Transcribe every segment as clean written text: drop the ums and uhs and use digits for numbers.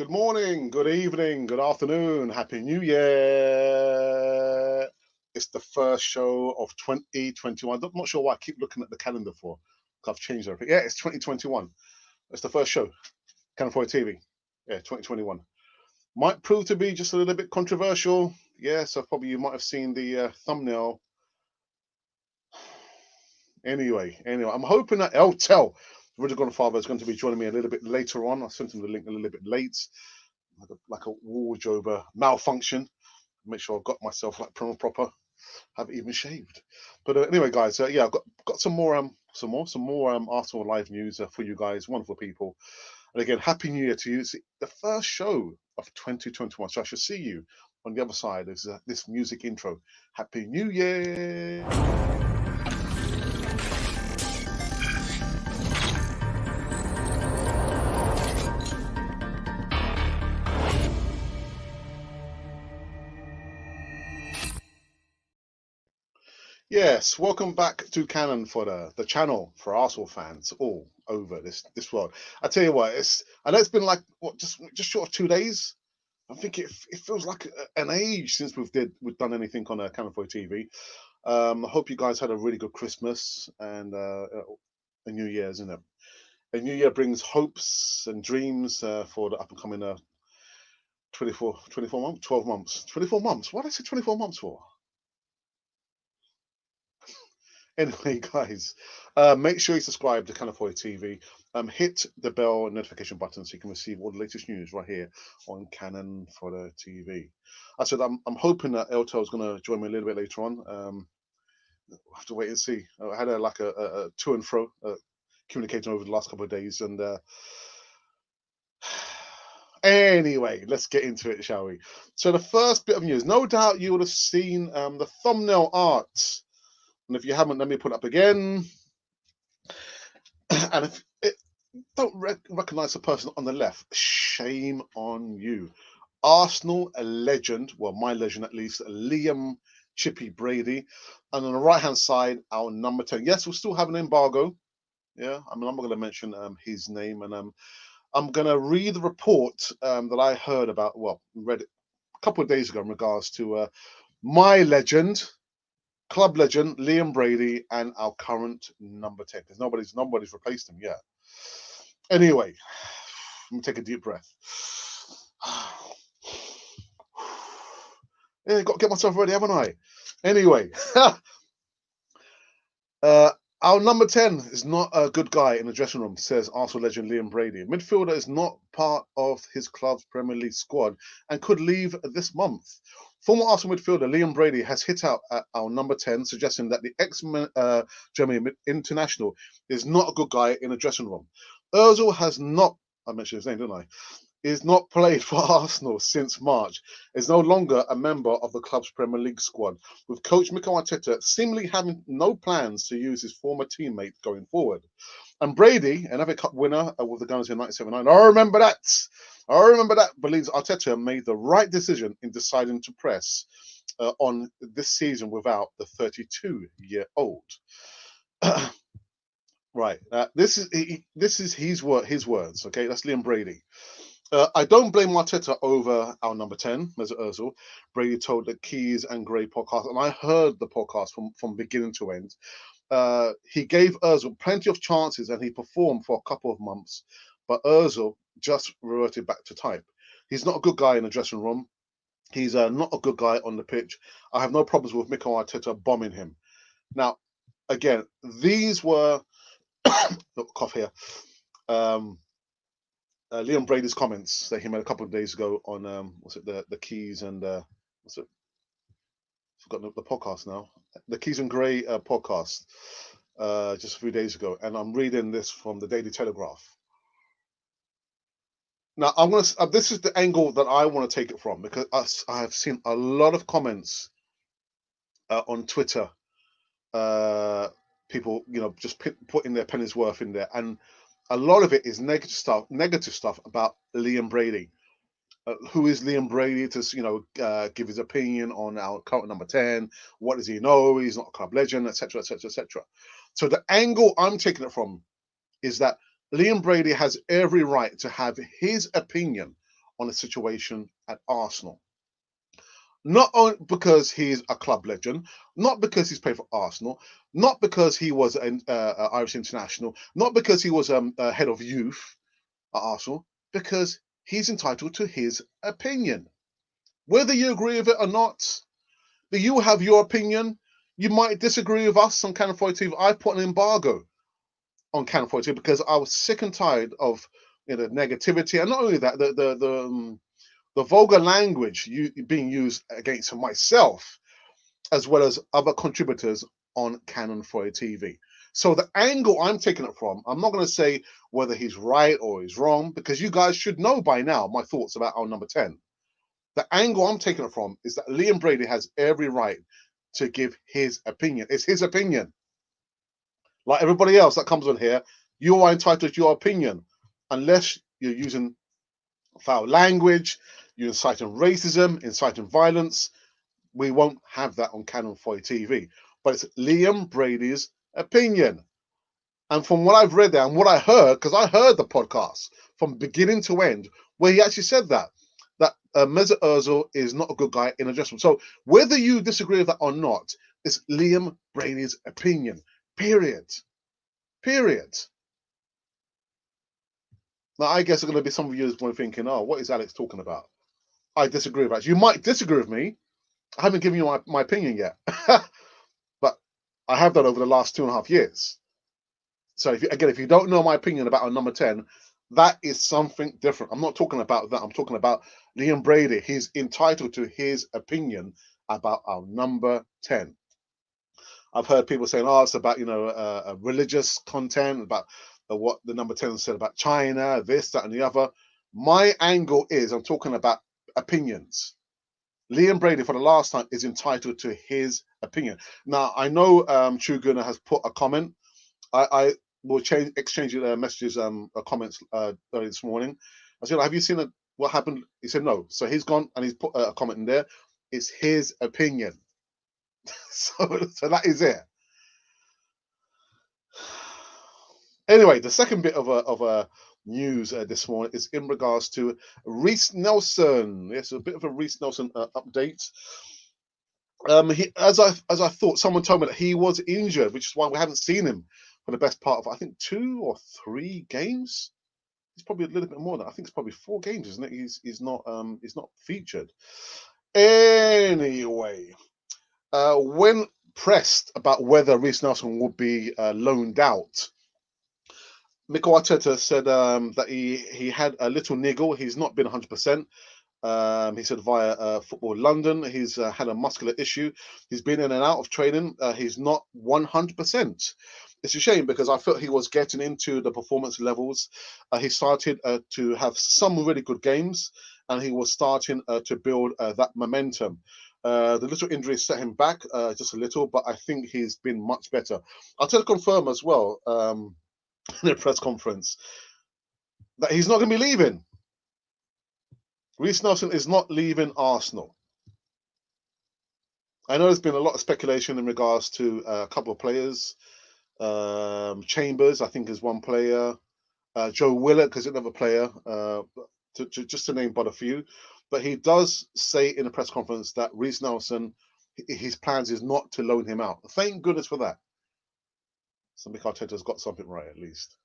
Good morning, good evening, good afternoon, Happy New Year. It's the first show of 2021. I'm not sure why I keep looking at the calendar for, because I've changed everything. Yeah, it's 2021. It's the first show, Cannon for TV. Yeah, 2021. Might prove to be just a little bit controversial. Yeah, so probably you might have seen the thumbnail. Anyway, I'm hoping that Eltel, Roger Godfather, is going to be joining me a little bit later on. I sent him the link a little bit late. Like a wardrobe malfunction. Make sure I've got myself like prim and proper. Haven't even shaved. But anyway, guys, yeah, I've got some more Arsenal live news for you guys, wonderful people. And again, Happy New Year to you. It's the first show of 2021, so I shall see you on the other side of this music intro. Happy New Year. Yes, welcome back to Cannon for the channel for Arsenal fans all over this world. I tell you what, I know it's been like just short of 2 days. I think it feels like an age since we've done anything on Cannon for TV. I hope you guys had a really good Christmas and a New Year's, isn't it? A New Year brings hopes and dreams for the up and coming 24 months, 12 months, 24 months. What did I say 24 months for? Anyway, guys, make sure you subscribe to Cannon for TV. Hit the bell notification button so you can receive all the latest news right here on Cannon for the TV. I said I'm hoping that Elto is going to join me a little bit later on. We'll have to wait and see. I had a to and fro communicating over the last couple of days, and anyway, let's get into it, shall we? So the first bit of news, no doubt you would have seen the thumbnail art. And if you haven't, let me put it up again. And if it don't recognize the person on the left, shame on you. Arsenal, a legend, well, my legend at least, Liam Chippy Brady. And on the right-hand side, our number 10. Yes, we'll still have an embargo. Yeah, I mean, I'm not going to mention his name. And I'm going to read the report that I heard about, read it a couple of days ago in regards to my legend, club legend, Liam Brady, and our current number 10. Because nobody's replaced him yet. Anyway, let me take a deep breath. Yeah, got to get myself ready, haven't I? Anyway, our number 10 is not a good guy in the dressing room, says Arsenal legend Liam Brady. Midfielder is not part of his club's Premier League squad and could leave this month. Former Arsenal midfielder Liam Brady has hit out at our number 10, suggesting that the ex-Germany international is not a good guy in the dressing room. Ozil has not, I mentioned his name, didn't I? Is not played for Arsenal since March, is no longer a member of the club's Premier League squad, with coach Mikel Arteta seemingly having no plans to use his former teammate going forward. And Brady, another cup winner with the Gunners in 1979, I remember that, believes Arteta made the right decision in deciding to press on this season without the 32-year-old. Right, this is his words. Okay, that's Liam Brady. I don't blame Arteta over our number 10, Mesut Ozil. Brady told the Keys and Gray podcast, and I heard the podcast from beginning to end. He gave Ozil plenty of chances, and he performed for a couple of months, but Ozil just reverted back to type. He's not a good guy in the dressing room. He's not a good guy on the pitch. I have no problems with Mikel Arteta bombing him. Now, again, these were cough here. Liam Brady's comments that he made a couple of days ago on the Keys and what's it? Forgotten the podcast now. The Keys and Gray podcast just a few days ago, and I'm reading this from the Daily Telegraph. Now I'm gonna. This is the angle that I want to take it from, because I have seen a lot of comments on Twitter. People, just putting their penny's worth in there, and a lot of it is negative stuff about Liam Brady. Who is Liam Brady to give his opinion on our current number 10? What does he know? He's not a club legend, etc., etc., etc. So the angle I'm taking it from is that Liam Brady has every right to have his opinion on the situation at Arsenal. Not only because he's a club legend, not because he's played for Arsenal, not because he was an Irish international, not because he was head of youth at Arsenal, because he's entitled to his opinion. Whether you agree with it or not, you have your opinion. You might disagree with us on Canon 42. I put an embargo on Canon 42 because I was sick and tired of negativity, and not only that, the vulgar language being used against myself as well as other contributors on Canon 40 TV. So the angle I'm taking it from, I'm not going to say whether he's right or he's wrong, because you guys should know by now my thoughts about our number 10. The angle I'm taking it from is that Liam Brady has every right to give his opinion. It's his opinion. Like everybody else that comes on here, you are entitled to your opinion, unless you're using foul language, you're inciting racism, inciting violence. We won't have that on Canon 40 TV. But it's Liam Brady's opinion. And from what I've read there and what I heard, because I heard the podcast from beginning to end, where he actually said that Mesut Ozil is not a good guy in a dressing room. So whether you disagree with that or not, it's Liam Brady's opinion. Period. Now, I guess there's going to be some of you thinking, oh, what is Alex talking about? I disagree with that. You might disagree with me. I haven't given you my opinion yet. But I have done over the last 2.5 years. So if you don't know my opinion about our number 10, that is something different. I'm not talking about that. I'm talking about Liam Brady. He's entitled to his opinion about our number 10. I've heard people saying, oh, it's about, religious content, about what the number 10 said about China, this, that, and the other. My angle is I'm talking about opinions. Liam Brady, for the last time, is entitled to his opinion. Now, I know True Gunner has put a comment. I will exchange messages, comments early this morning. I said, have you seen what happened? He said, no. So he's gone and he's put a comment in there. It's his opinion. so that is it. Anyway, the second bit of a news this morning is in regards to Reese Nelson. Yes, a bit of a Reese Nelson update. As I thought, someone told me that he was injured, which is why we haven't seen him for the best part of, I think, 2 or 3 games. It's probably a little bit more than I think it's probably 4 games, isn't it? He's not featured. Anyway, when pressed about whether Reese Nelson would be loaned out, Mikel Arteta said that he had a little niggle. He's not been 100%. He said via Football London, he's had a muscular issue. He's been in and out of training. He's not 100%. It's a shame because I felt he was getting into the performance levels. He started to have some really good games, and he was starting to build that momentum. The little injury set him back just a little, but I think he's been much better. I'll tell you to confirm as well in a press conference that he's not going to be leaving. Reese Nelson is not leaving Arsenal. I know there's been a lot of speculation in regards to a couple of players. Chambers, I think, is one player. Joe Willock is another player, just to name but a few. But he does say in a press conference that Reese Nelson, his plans is not to loan him out. Thank goodness for that. So Mikel Arteta's got something right, at least.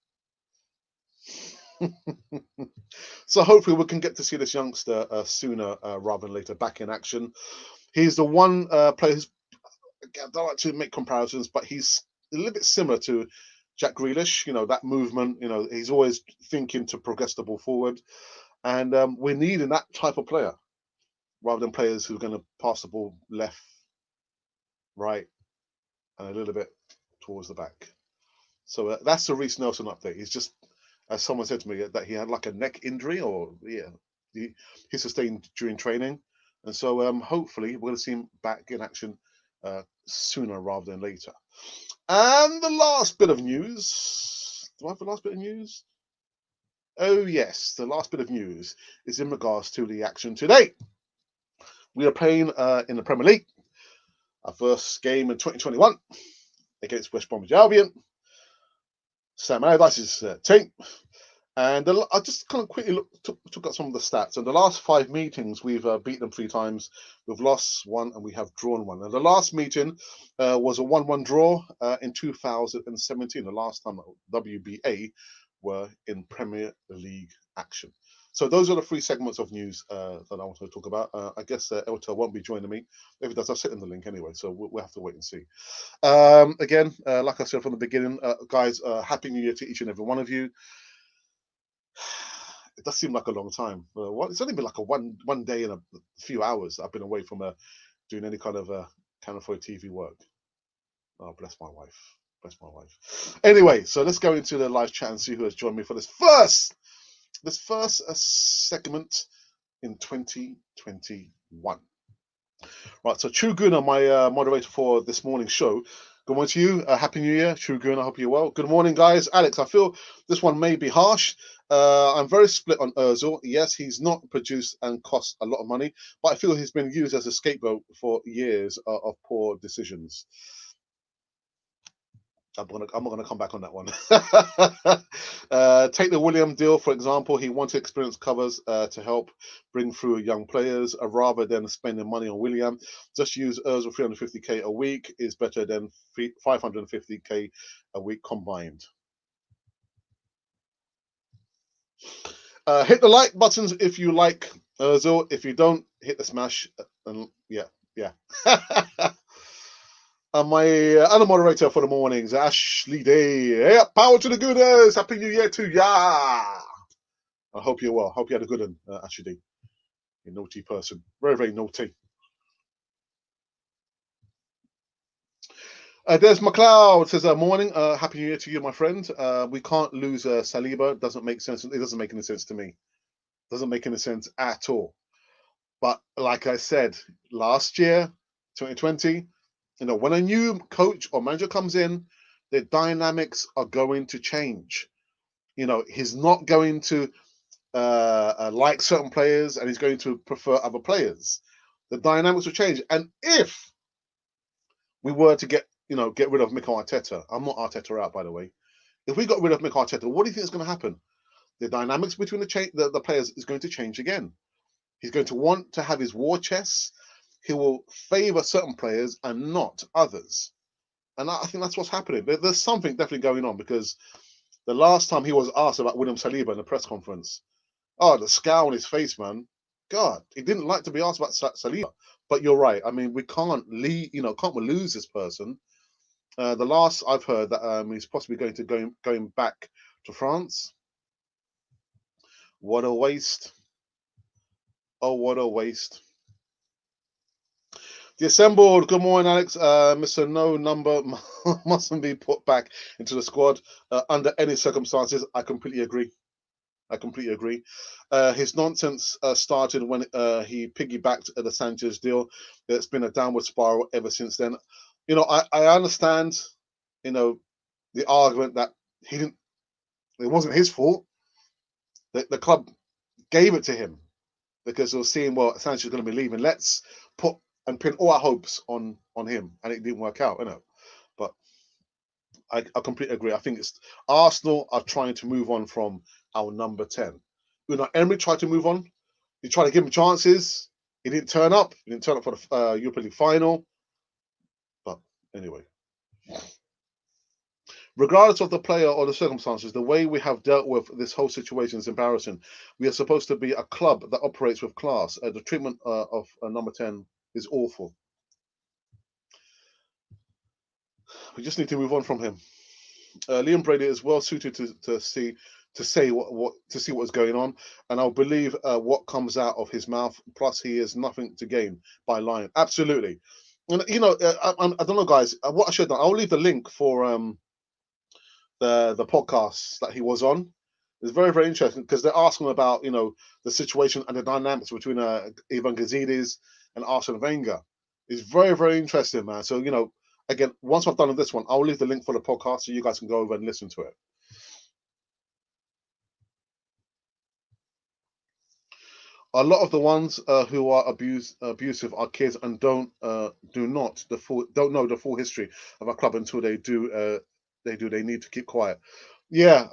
So hopefully we can get to see this youngster sooner rather than later back in action. He's the one player who's, I don't like to make comparisons, but he's a little bit similar to Jack Grealish. That movement, he's always thinking to progress the ball forward. And we're needing that type of player rather than players who are going to pass the ball left, right, and a little bit towards the back. So that's the Reese Nelson update. He's just, as someone said to me, that he had like a neck injury, or he sustained during training, and so hopefully we're going to see him back in action sooner rather than later. And the last bit of news. Do I have the last bit of news? Oh yes, the last bit of news is in regards to the action today. We are playing in the Premier League. Our first game in 2021 against West Bromwich Albion. Sam Allardyce's team. And I just kind of quickly took out some of the stats. And the last 5 meetings, we've beaten them 3 times. We've lost one and we have drawn one. And the last meeting was a 1-1 draw in 2017, the last time WBA were in Premier League action. So those are the 3 segments of news that I want to talk about. I guess Elta won't be joining me. If it does, I'll sit in the link anyway. So we'll have to wait and see. Again, like I said from the beginning, guys, Happy New Year to each and every one of you. It does seem like a long time. It's only been like a one day and a few hours I've been away from doing any kind of Canal 4 TV work. Oh, bless my wife. Bless my wife. Anyway, so let's go into the live chat and see who has joined me for this first segment in 2021. Right, so True Guna, my moderator for this morning's show. Good morning to you. Happy New Year, True Guna. I hope you're well. Good morning, guys. Alex, I feel this one may be harsh. I'm very split on Ozil. Yes, he's not produced and cost a lot of money, but I feel he's been used as a scapegoat for years of poor decisions. I'm not gonna come back on that one. Take the William deal, for example. He wanted experienced covers to help bring through young players rather than spending money on William. Just use Ozil 350k a week is better than 550k a week combined. Hit the like buttons if you like Ozil. If you don't, hit the smash. And yeah. And my other moderator for the mornings, Ashley Day. Hey, power to the Gooners. Happy New Year to ya. I hope you're well. Hope you had a good one, Ashley Day. You naughty person. Very, very naughty. There's McLeod. Says, morning. Happy New Year to you, my friend. We can't lose Saliba. Doesn't make sense. It doesn't make any sense to me. Doesn't make any sense at all. But like I said, last year, 2020, when a new coach or manager comes in, the dynamics are going to change. He's not going to like certain players and he's going to prefer other players. The dynamics will change. And if we were to get rid of Mikel Arteta, I'm not Arteta out, by the way. If we got rid of Mikel Arteta, what do you think is going to happen? The dynamics between the players is going to change again. He's going to want to have his war chests. He will favour certain players and not others. And I think that's what's happening. There's something definitely going on, because the last time he was asked about William Saliba in the press conference, the scowl on his face, man. God, he didn't like to be asked about Saliba. But you're right. I mean, we can't lose this person. The last I've heard that he's possibly going back to France. What a waste. Oh, what a waste. The assembled. Good morning, Alex. Mr. No number mustn't be put back into the squad under any circumstances. I completely agree. His nonsense started when he piggybacked the Sanchez deal. It's been a downward spiral ever since then. I understand, the argument that it wasn't his fault. The club gave it to him because they were seeing, well, Sanchez is going to be leaving. Let's put and pin all our hopes on him, and it didn't work out, But I completely agree. I think it's Arsenal are trying to move on from our number 10. Emery tried to move on. He tried to give him chances. He didn't turn up. He didn't turn up for the Europa League final. But anyway, regardless of the player or the circumstances, the way we have dealt with this whole situation is embarrassing. We are supposed to be a club that operates with class. The treatment of number 10 is awful. We just need to move on from him. Liam Brady is well suited to see what's going on, and I'll believe what comes out of his mouth. Plus, he has nothing to gain by lying. Absolutely. And I don't know, guys. What I should have done, I'll leave the link for the podcast that he was on. It's very, very interesting because they're asking about the situation and the dynamics between Ivan Gazidis and Arsene Wenger. It's very, very interesting, man. So again, once I've done this one, I'll leave the link for the podcast so you guys can go over and listen to it. A lot of the ones who are abusive are kids and don't know the full history of a club until they do. They need to keep quiet. Yeah,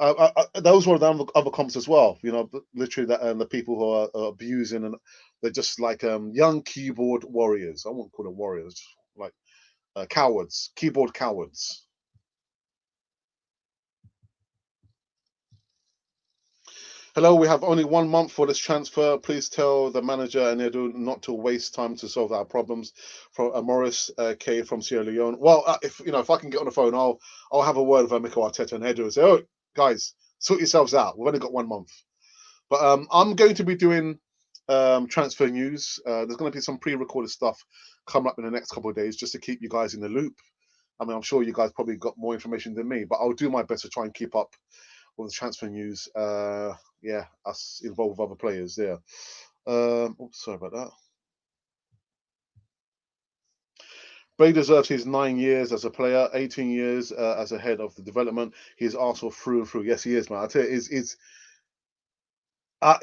those were the other comments as well. You know, literally that and the people who are abusing and they're just like young keyboard warriors. I won't call them warriors, just like cowards, keyboard cowards. Hello, we have only 1 month for this transfer. Please tell the manager and Edu not to waste time to solve our problems. From Morris K from Sierra Leone. Well, if you know, if I can get on the phone, I'll have a word with Mikel Arteta and Edu and say, "Oh, guys, sort yourselves out. We've only got 1 month." But I'm going to be doing transfer news. There's going to be some pre-recorded stuff coming up in the next couple of days just to keep you guys in the loop. I mean, I'm sure you guys probably got more information than me, but I'll do my best to try and keep up with the transfer news. Yeah, us involved with other players there. Oops, sorry about that. Brady deserves his 9 years as a player, 18 years as a head of the development. He's Arsenal through and through. Yes, he is, man. I tell you,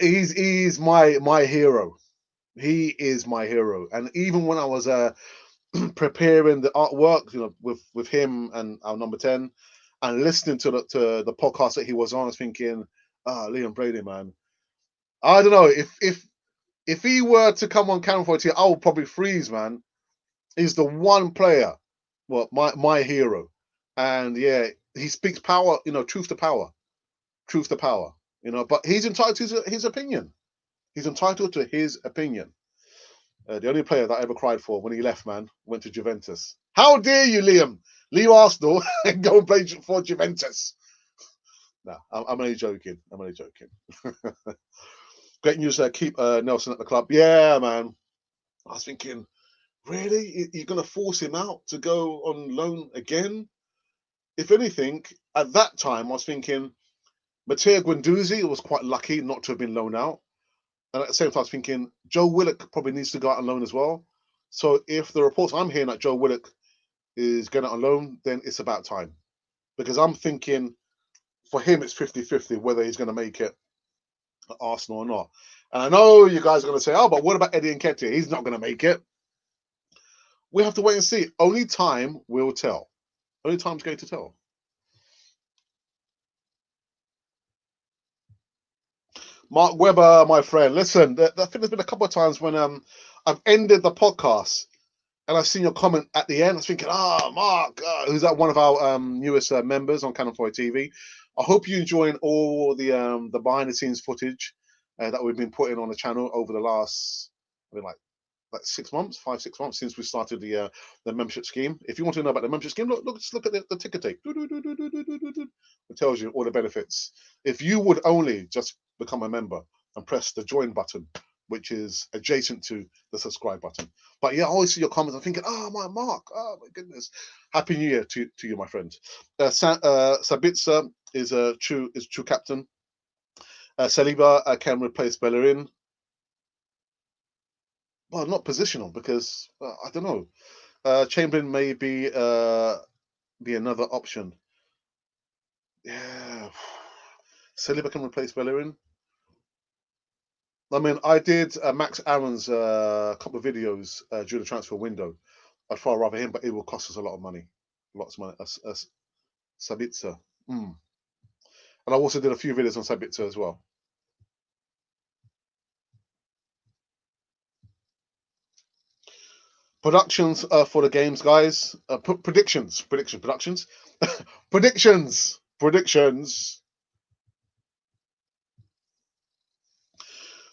he's my hero. He is my hero. And even when I was preparing the artwork, you know, with him and our number 10, and listening to the podcast that he was on, I was thinking, Liam Brady, man. I don't know if he were to come on camera for a team, I would probably freeze, man. He's the one player, well, my hero, and yeah, he speaks power, you know, truth to power, truth to power, you know. But he's entitled to his opinion. He's entitled to his opinion. The only player that I ever cried for when he left, man, went to Juventus. How dare you, Liam? Leave Arsenal and go and play for Juventus. No, I'm only joking. I'm only joking. Great news. Keep Nelson at the club. Yeah, man. I was thinking, really? You're going to force him out to go on loan again? If anything, at that time, I was thinking Matteo Guendouzi was quite lucky not to have been loaned out. And at the same time, I was thinking Joe Willock probably needs to go out on loan as well. So if the reports I'm hearing that Joe Willock is going out on loan, then it's about time. Because I'm thinking for him, it's 50-50 whether he's going to make it at Arsenal or not. And I know you guys are going to say, oh, but what about Eddie Nketiah? He's not going to make it. We have to wait and see. Only time will tell. Only time's going to tell. Mark Webber, my friend, listen, I think there's been a couple of times when I've ended the podcast and I've seen your comment at the end. I was thinking, Mark, who's that one of our newest members on Canon 4 TV. I hope you're enjoying all the behind the scenes footage that we've been putting on the channel over the last, I mean, like 6 months, 5-6 months since we started the membership scheme. If you want to know about the membership scheme, just look at the ticker tape. It tells you all the benefits. If you would only just become a member and press the join button, which is adjacent to the subscribe button. But yeah, I always see your comments. I'm thinking, my Mark, my goodness. Happy New Year to you, my friend. Sabitzer is a true captain. Saliba can replace Bellerin. Well, not positional because I don't know. Chamberlain may be another option. Yeah, Saliba can replace Bellerin. I mean, I did Max Aaron's couple of videos during the transfer window. I'd far rather him, but it will cost us a lot of money, lots of money. Sabitzer, and I also did a few videos on Sabitzer as well. Productions for the games, guys. Predictions, productions, predictions.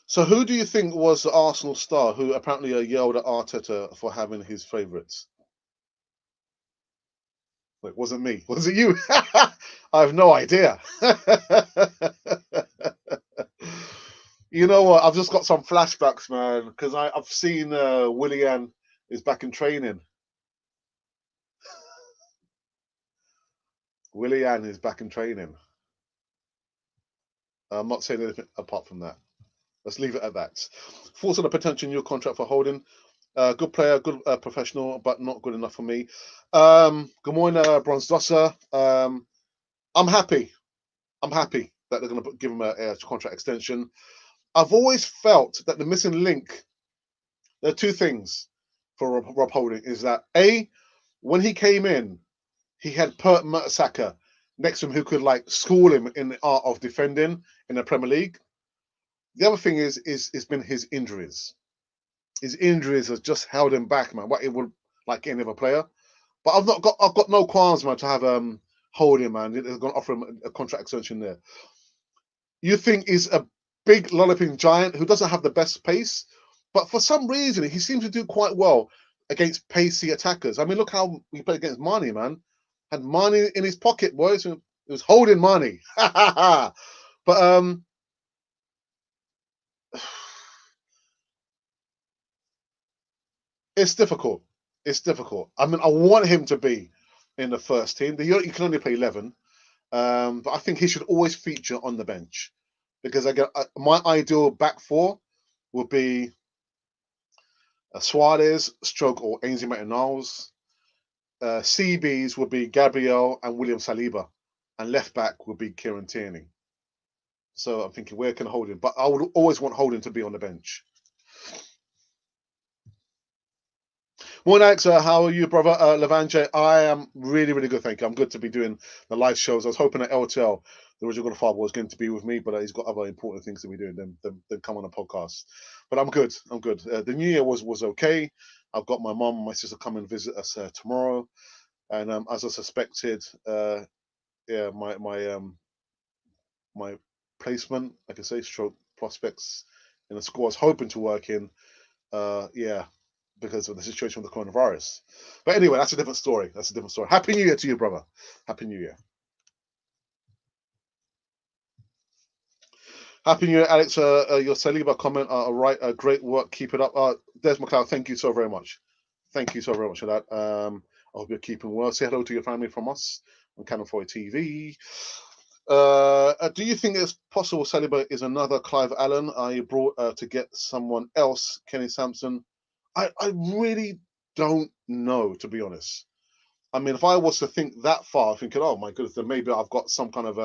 So, who do you think was the Arsenal star who apparently yelled at Arteta for having his favourites? Wait, wasn't me. Was it you? I have no idea. You know what? I've just got some flashbacks, man, because I've seen Willian is back in training. Willian is back in training. I'm not saying anything apart from that. Let's leave it at that. Thoughts on a potential new contract for Holding? Good player, good professional, but not good enough for me. Good morning, Bronze Dosser. I'm happy. I'm happy that they're going to give him a contract extension. I've always felt that the missing link, there are two things for Rob Holding, is that A, when he came in, he had Pert Mertesacker next to him who could like school him in the art of defending in the Premier League. The other thing is it's been his injuries. His injuries has just held him back, man. What it would like any other player. But I've got no qualms, man, to have Holding, man. They're going to offer him a contract extension there. You think he's a big lolloping giant who doesn't have the best pace, but for some reason he seems to do quite well against pacey attackers. I mean, look how he played against Mane, man. Had Mane in his pocket, boys. It was holding Mane. But it's difficult. It's difficult. I mean, I want him to be in the first team. You can only play 11, but I think he should always feature on the bench because my ideal back four would be Suarez, Stroke, or Ainsley Maitland-Niles. CBs would be Gabriel and William Saliba, and left back would be Kieran Tierney. So I'm thinking, where can Holding? But I would always want Holding to be on the bench. Morning, Alex. How are you, brother? Levanje, I am really, really good, thank you. I'm good to be doing the live shows. I was hoping that LTL, the original Godfather, was going to be with me, but he's got other important things to be doing than come on a podcast. But I'm good. I'm good. The New Year was okay. I've got my mum and my sister come and visit us tomorrow, and as I suspected, yeah, my placement, like I say, stroke prospects in the squad I was hoping to work in. Yeah, because of the situation with the coronavirus. But anyway, that's a different story. That's a different story. Happy New Year to you, brother. Happy New Year. Happy New Year, Alex. Your Saliba comment, right, great work. Keep it up. Des McLeod, thank you so very much. Thank you so very much for that. I hope you're keeping well. Say hello to your family from us on Canon 4 TV. Do you think it's possible Saliba is another Clive Allen? Are you brought to get someone else, Kenny Sampson? I really don't know, to be honest. I mean, if I was to think that far, thinking, oh my goodness, then maybe I've got some kind of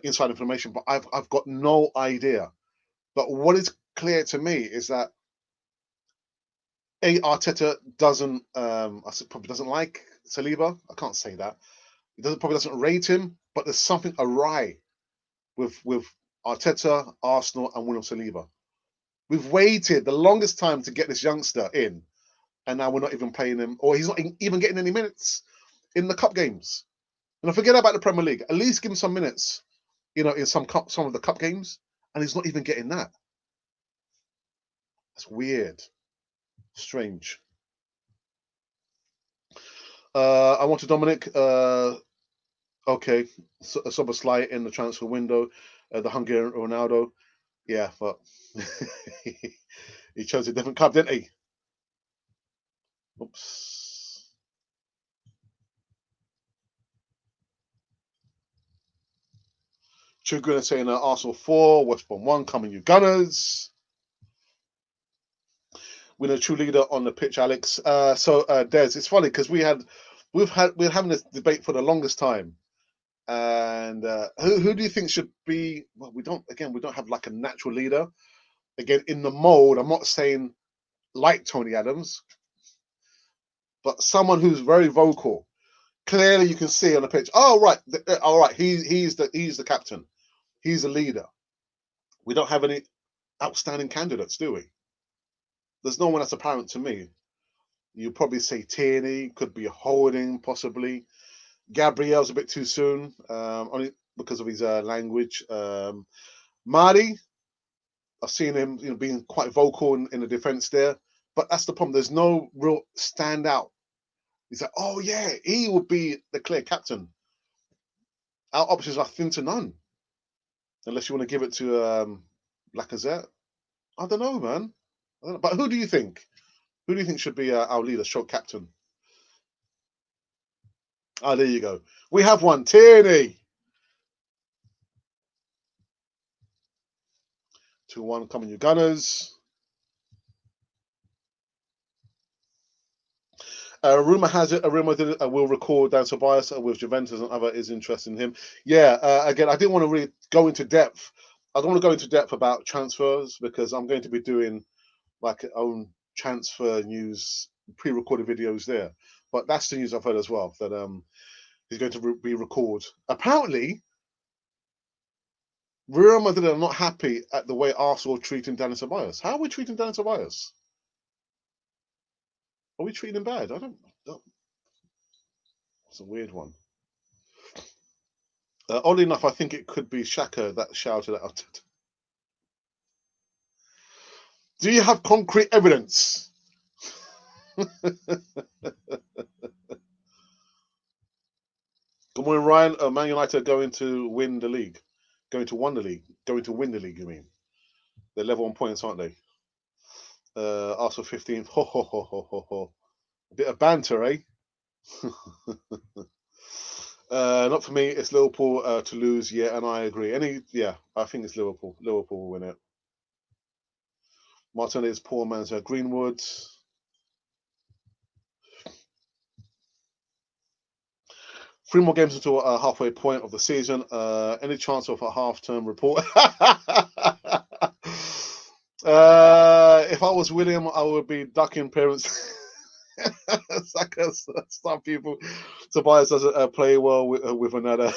inside information, but I've got no idea. But what is clear to me is that Arteta doesn't, probably doesn't like Saliba. I can't say that. He probably doesn't rate him, but there's something awry with Arteta, Arsenal, and William Saliba. We've waited the longest time to get this youngster in, and now we're not even playing him, or he's not even getting any minutes in the cup games. And I forget about the Premier League. At least give him some minutes, in some of the cup games, and he's not even getting that. That's weird, strange. I want to Dominic. Okay, Soboslai in the transfer window. The Hungarian Ronaldo. Yeah, but he chose a different club, didn't he? Oops. Chuguna saying Arsenal 4, West Brom 1, coming you Gunners. We're a true leader on the pitch, Alex. Des, it's funny because we're having this debate for the longest time. And who do you think should be? Well, we don't have like a natural leader. Again, in the mold, I'm not saying like Tony Adams, but someone who's very vocal. Clearly, you can see on the pitch. Oh, right, all right. He's the captain. He's a leader. We don't have any outstanding candidates, do we? There's no one that's apparent to me. You probably say Tierney, could be Holding, possibly. Gabriel's a bit too soon, only because of his language. Marty, I've seen him, being quite vocal in the defense there, but that's the problem. There's no real standout. He's like, oh yeah, he would be the clear captain. Our options are thin to none, unless you want to give it to Lacazette. I don't know, man. But who do you think? Who do you think should be our leader, stroke captain? Oh, there you go. We have one, Tierney. 2-1, coming you Gunners. Rumor has it, Real Madrid will record Dan Tobias with Juventus and other is interested in him. Yeah, again, I didn't want to really go into depth. I don't want to go into depth about transfers because I'm going to be doing like own transfer news, pre-recorded videos there. But that's the news I've heard as well. That he's going to be recalled. Apparently, Real Madrid are not happy at the way Arsenal are treating Dani Ceballos. How are we treating Dani Ceballos? Are we treating him bad? I don't. It's a weird one. Oddly enough, I think it could be Xhaka that shouted out. Do you have concrete evidence? Good morning, Ryan. Man United are going to win the league. Going to win the league. Going to win the league, you mean? They're level on points, aren't they? Arsenal 15th. Ho, ho, ho, ho, ho, ho. A bit of banter, eh? Not for me. It's Liverpool to lose. Yeah, and I agree. I think it's Liverpool. Liverpool will win it. Martinez, poor man's Greenwood. Three more games until halfway point of the season. Any chance of a half-term report? If I was William, I would be ducking parents. Some people. Tobias doesn't play well with another.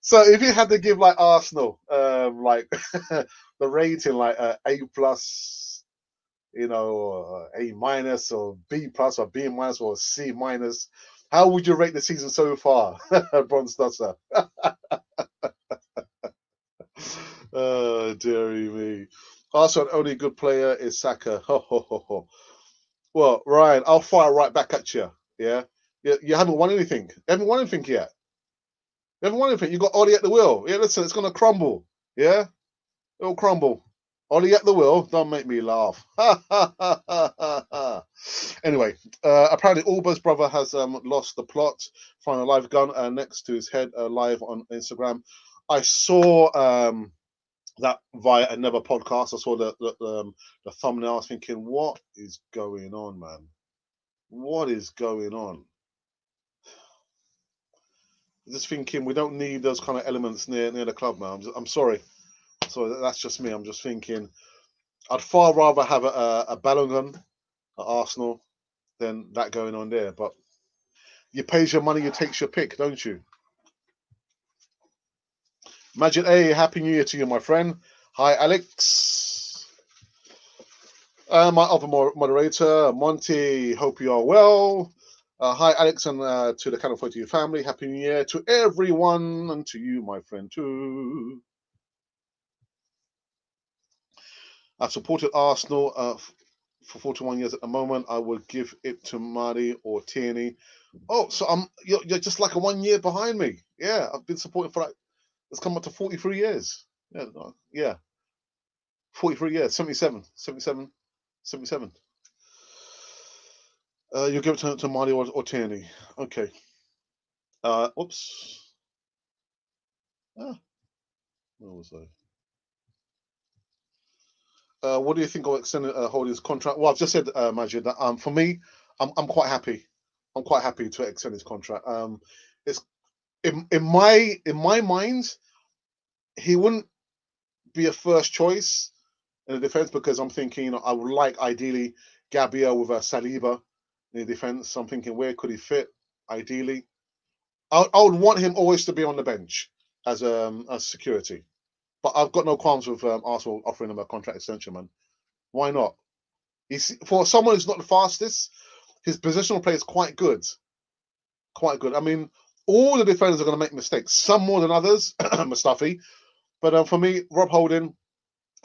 So if you had to give like Arsenal, like the rating, like A plus, or A minus, or B plus, or B minus, or C minus, how would you rate the season so far, Bronze Dusser? Oh, dearie me. Arsenal only good player is Saka. Ho, ho, ho, ho. Well, Ryan, I'll fire right back at you. Yeah, you haven't won anything. You haven't won anything yet. You haven't won anything. You got Ollie at the wheel. Yeah, listen, it's gonna crumble. Yeah, it'll crumble. Ollie at the wheel. Don't make me laugh. Anyway, apparently Alba's brother has lost the plot. Found a live gun next to his head, live on Instagram. I saw that via another podcast. I saw the thumbnail. I was thinking, what is going on, man? What is going on? Just thinking, we don't need those kind of elements near the club, man. I'm sorry. So that's just me. I'm just thinking, I'd far rather have a ballon gun at Arsenal than that going on there. But you pays your money, you takes your pick, don't you? Magic A, Happy New Year to you, my friend. Hi, Alex. My other moderator, Monty. Hope you are well. Hi, Alex, and to the Canal 42 family. Happy New Year to everyone, and to you, my friend, too. I've supported Arsenal for 41 years at the moment. I would give it to Marty or Tierney. Oh, so you're just like a 1 year behind me. Yeah, I've been supporting for like, it's come up to 43 years. Yeah, 43 years, 77. You'll give it to Marty or Tierney. Okay. Oops. Where was I? What do you think of extended Holding's contract? Well, I've just said, Majid, that for me, I'm quite happy. I'm quite happy to extend his contract. It's in my mind, he wouldn't be a first choice in the defense because I'm thinking, I would like ideally Gabriel with a Saliba in the defense. So I'm thinking, where could he fit ideally? I would want him always to be on the bench as security. But I've got no qualms with Arsenal offering him a contract extension, man. Why not? For someone who's not the fastest, his positional play is quite good. Quite good. I mean, all the defenders are going to make mistakes, some more than others, Mustafi. But for me, Rob Holding,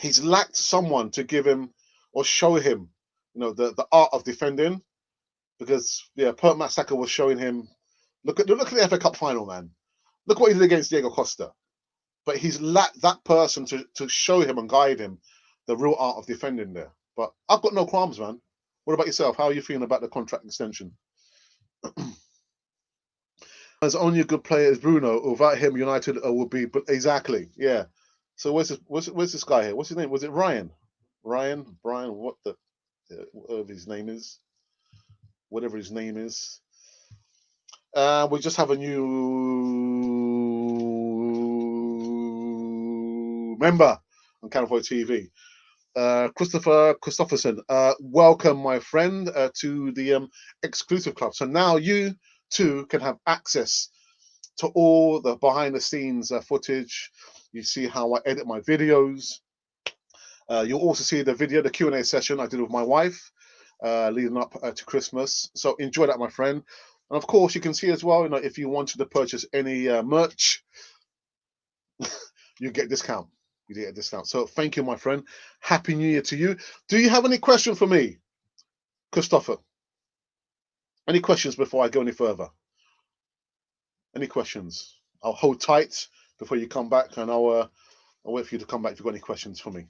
he's lacked someone to give him or show him, the art of defending. Because Per Mertesacker was showing him. Look at the FA Cup final, man. Look what he did against Diego Costa. But he's lacked that person to show him and guide him the real art of defending there. But I've got no qualms, man. What about yourself? How are you feeling about the contract extension? As only a good player is Bruno. Without him, United would be. But exactly, yeah. So where's this guy here? What's his name? Was it Ryan? Brian? What the? Whatever his name is. Whatever his name is. We just have a new member on Canal 4 TV. Christopher Christopherson, welcome, my friend, to the exclusive club. So now you too can have access to all the behind the scenes footage. You see how I edit my videos. You'll also see the Q&A session I did with my wife leading up to Christmas. So enjoy that, my friend. And of course, you can see as well, if you wanted to purchase any merch, you get a discount. You get a discount. So thank you, my friend. Happy New Year to you. Do you have any question for me, Christopher? Any questions before I go any further? Any questions? I'll hold tight before you come back, and I'll wait for you to come back if you've got any questions for me.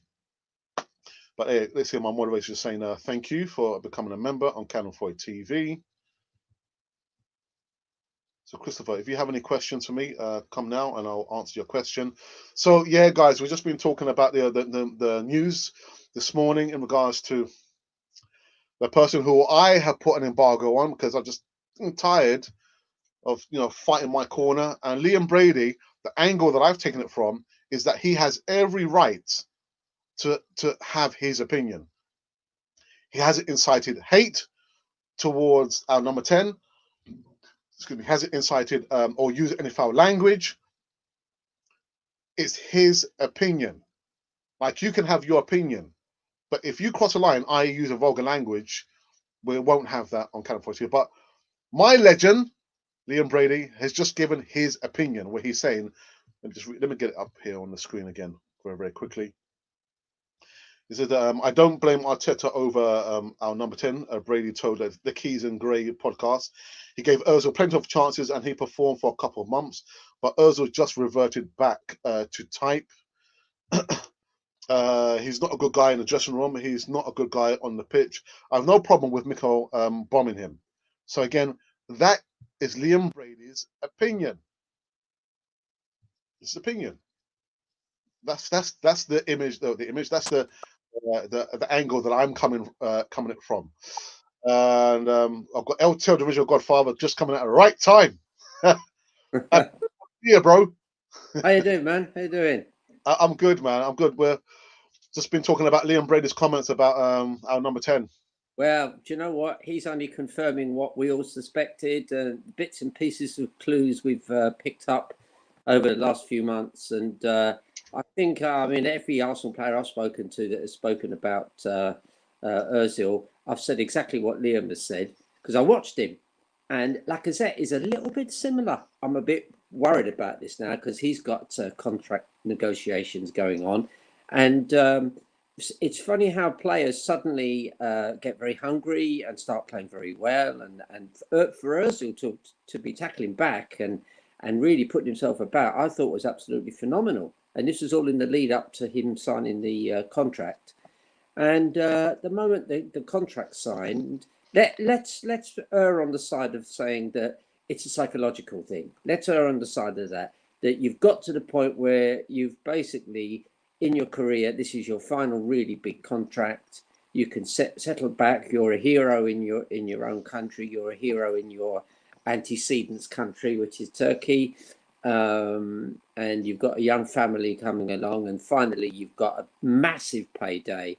But hey, let's hear my moderator saying thank you for becoming a member on Canal 4 TV. So Christopher, if you have any questions for me, come now and I'll answer your question. So yeah, guys, we've just been talking about the news this morning in regards to the person who I have put an embargo on because I'm tired of fighting my corner. And Liam Brady, the angle that I've taken it from is that he has every right to have his opinion. He hasn't incited hate towards our number 10. Excuse me, hasn't incited or used any foul language. It's his opinion. Like, you can have your opinion, but if you cross a line, I use a vulgar language, we won't have that on Canal 4. But my legend, Liam Brady, has just given his opinion where he's saying, let me get it up here on the screen again very, very quickly. He said, I don't blame Arteta over our number 10. Brady told the Keys and Grey podcast. He gave Ozil plenty of chances and he performed for a couple of months, but Ozil just reverted back to type. He's not a good guy in the dressing room. He's not a good guy on the pitch. I have no problem with Mikel bombing him. So again, that is Liam Brady's opinion. It's opinion. That's the image. The image. That's the angle that I'm coming it from. And I've got LTL Divisional Godfather just coming at the right time. Yeah, bro. How you doing, man? How you doing? I'm good, man. I'm good. We're just been talking about Liam Brady's comments about our number 10. Well, do you know what? He's only confirming what we all suspected, bits and pieces of clues we've picked up over the last few months. And I think, every Arsenal player I've spoken to that has spoken about Ozil, I've said exactly what Liam has said because I watched him. And Lacazette is a little bit similar. I'm a bit worried about this now because he's got contract negotiations going on. And it's funny how players suddenly get very hungry and start playing very well. And for Ozil to be tackling back and really putting himself about, I thought was absolutely phenomenal. And this was all in the lead up to him signing the contract. And the moment the contract's signed, let's err on the side of saying that it's a psychological thing. Let's err on the side of that you've got to the point where you've basically, in your career, this is your final really big contract. You can settle back. You're a hero in your own country. You're a hero in your antecedents country, which is Turkey. And you've got a young family coming along, and finally you've got a massive payday,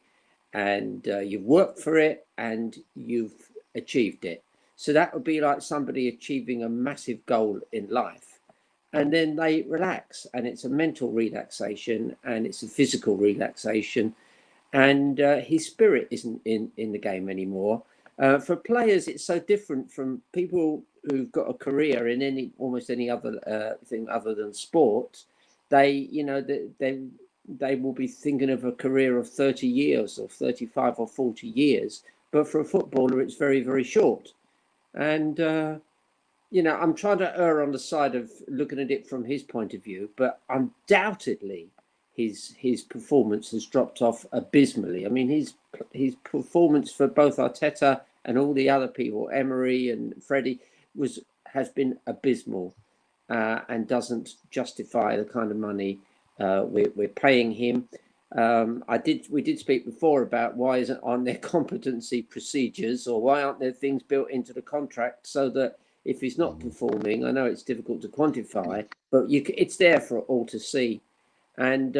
and you've worked for it and you've achieved it. So that would be like somebody achieving a massive goal in life, and then they relax, and it's a mental relaxation and it's a physical relaxation, and his spirit isn't in the game anymore. For players, it's so different from people who've got a career in almost any other thing other than sport. They will be thinking of a career of 30 years or 35 or 40 years. But for a footballer, it's very, very short. And, I'm trying to err on the side of looking at it from his point of view, but undoubtedly his performance has dropped off abysmally. I mean, his performance for both Arteta and all the other people, Emery and Freddie, has been abysmal and doesn't justify the kind of money we're paying him. We did speak before about why aren't there competency procedures, or why aren't there things built into the contract so that if he's not performing, I know it's difficult to quantify, but it's there for all to see. And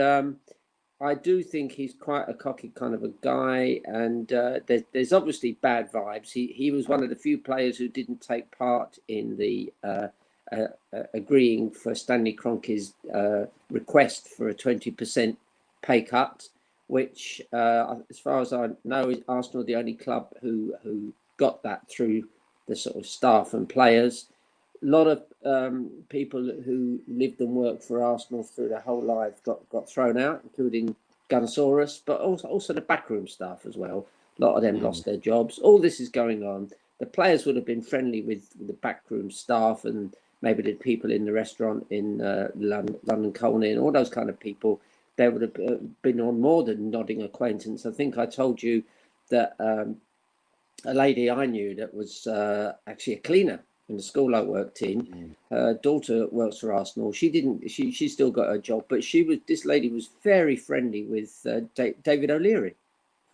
I do think he's quite a cocky kind of a guy, and there's obviously bad vibes. He was one of the few players who didn't take part in the agreeing for Stanley Kroenke's request for a 20% pay cut, which, as far as I know, is Arsenal the only club who got that through the sort of staff and players. A lot of people who lived and worked for Arsenal through their whole life got thrown out, including Gunnosaurus, but also the backroom staff as well. A lot of them lost their jobs. All this is going on. The players would have been friendly with the backroom staff and maybe the people in the restaurant in London Colney and all those kind of people. They would have been on more than nodding acquaintance. I think I told you that a lady I knew that was actually a cleaner in the school I worked in. Her daughter works for Arsenal. She still got her job, but this lady was very friendly with David O'Leary.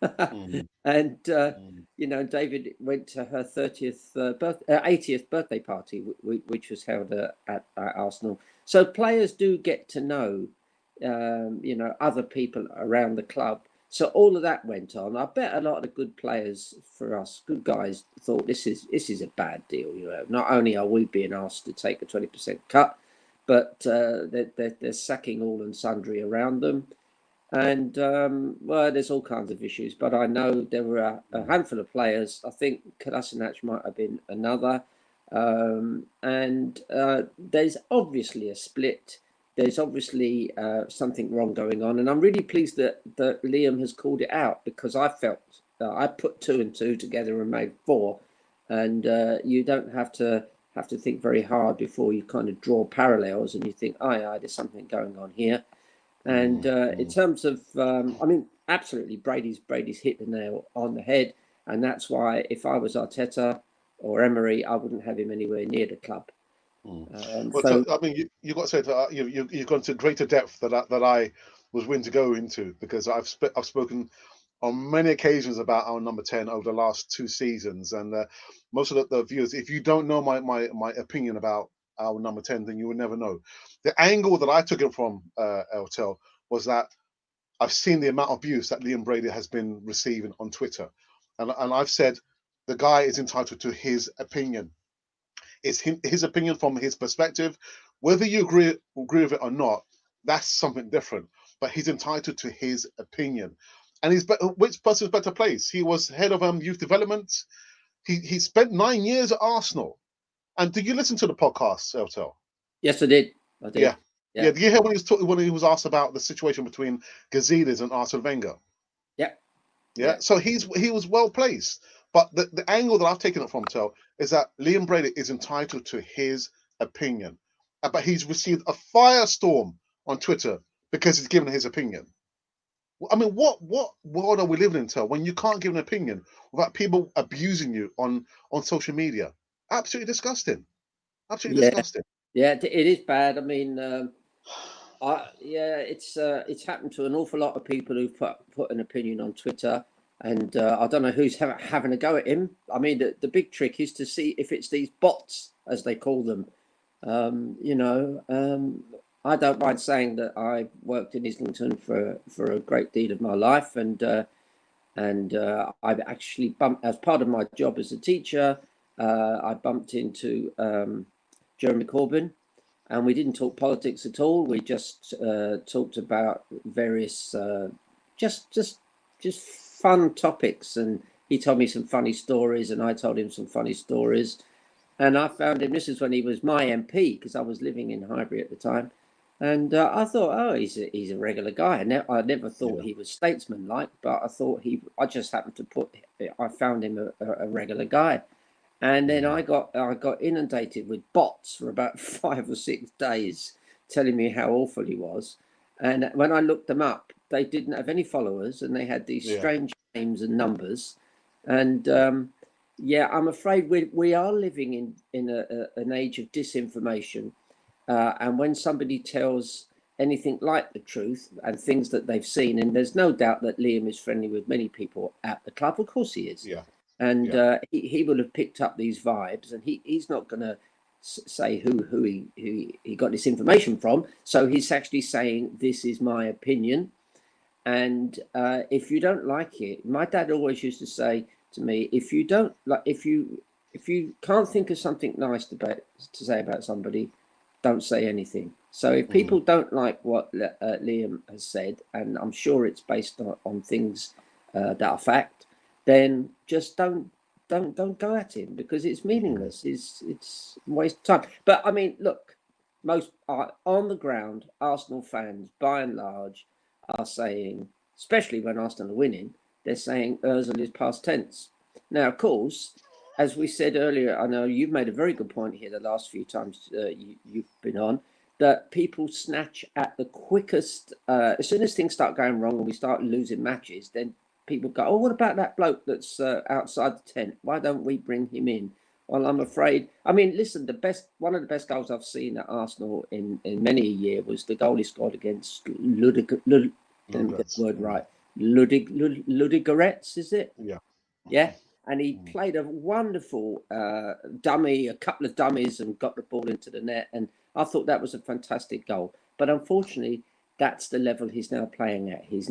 And David went to her 80th birthday party, which was held at Arsenal. So players do get to know other people around the club. So all of that went on. I bet a lot of the good players for us, good guys, thought this is a bad deal. Not only are we being asked to take a 20% cut, but they're sacking all and sundry around them. And well, there's all kinds of issues. But I know there were a handful of players. I think Kolasinac might have been another. And there's obviously a split. There's obviously something wrong going on, and I'm really pleased that Liam has called it out, because I felt I put 2 and 2 together and made 4, and you don't have to think very hard before you kind of draw parallels and you think, oh yeah, there's something going on here. And in terms of, I mean, absolutely, Brady's hit the nail on the head, and that's why if I was Arteta or Emery, I wouldn't have him anywhere near the club. I mean, you got to say that you've gone to greater depth that I was willing to go into, because I've spoken on many occasions about our number 10 over the last 2 seasons, and most of the viewers, if you don't know my opinion about our number 10, then you will never know. The angle that I took it from, Eltel, was that I've seen the amount of abuse that Liam Brady has been receiving on Twitter, and I've said the guy is entitled to his opinion. It's his opinion from his perspective. Whether you agree with it or not, that's something different. But he's entitled to his opinion. And which person's better placed? He was head of youth development. He spent 9 years at Arsenal. And did you listen to the podcast, Eltel? Yes, I did. Yeah. Did you hear when he was asked about the situation between Gazidis and Arsene Wenger? Yeah. So he was well placed. But the angle that I've taken it from, Tel, is that Liam Brady is entitled to his opinion. But he's received a firestorm on Twitter because he's given his opinion. I mean, what world are we living in, Tel, when you can't give an opinion without people abusing you on social media? Absolutely disgusting. Absolutely disgusting. Yeah, it is bad. I mean, it's happened to an awful lot of people who've put an opinion on Twitter. And I don't know who's having a go at him. I mean, the big trick is to see if it's these bots, as they call them. I don't mind saying that I worked in Islington for a great deal of my life, and I've actually bumped, as part of my job as a teacher, I bumped into Jeremy Corbyn, and we didn't talk politics at all. We just talked about various just fun topics, and he told me some funny stories and I told him some funny stories, and I found him, this is when he was my MP, because I was living in Highbury at the time, and I thought, oh, he's a regular guy. I never thought he was statesman-like, but I just happened to I found him a regular guy. And then I got inundated with bots for about 5 or 6 days telling me how awful he was. And when I looked them up, they didn't have any followers, and they had these strange names and numbers. And I'm afraid we are living in an age of disinformation. And when somebody tells anything like the truth and things that they've seen, and there's no doubt that Liam is friendly with many people at the club, of course he is. And he will have picked up these vibes, and he's not going to say who he got this information from. So he's actually saying, this is my opinion. And if you don't like it, my dad always used to say to me, if you don't like, if you can't think of something nice to say about somebody, don't say anything. So if people don't like what Liam has said, and I'm sure it's based on things that are fact, then just don't go at him, because it's meaningless. It's a waste of time. But I mean, look, most on the ground, Arsenal fans by and large are saying, especially when Arsenal are winning, they're saying Ozil is past tense. Now, of course, as we said earlier, I know you've made a very good point here the last few times you've been on, that people snatch at the quickest, as soon as things start going wrong and we start losing matches, then people go, oh, what about that bloke that's outside the tent? Why don't we bring him in? Well, I'm afraid. I mean, listen, one of the best goals I've seen at Arsenal in many a year was the goal he scored against Ludogorets, is it? Yeah. Yeah. And he played a wonderful dummy, a couple of dummies, and got the ball into the net. And I thought that was a fantastic goal. But unfortunately, that's the level he's now playing at. He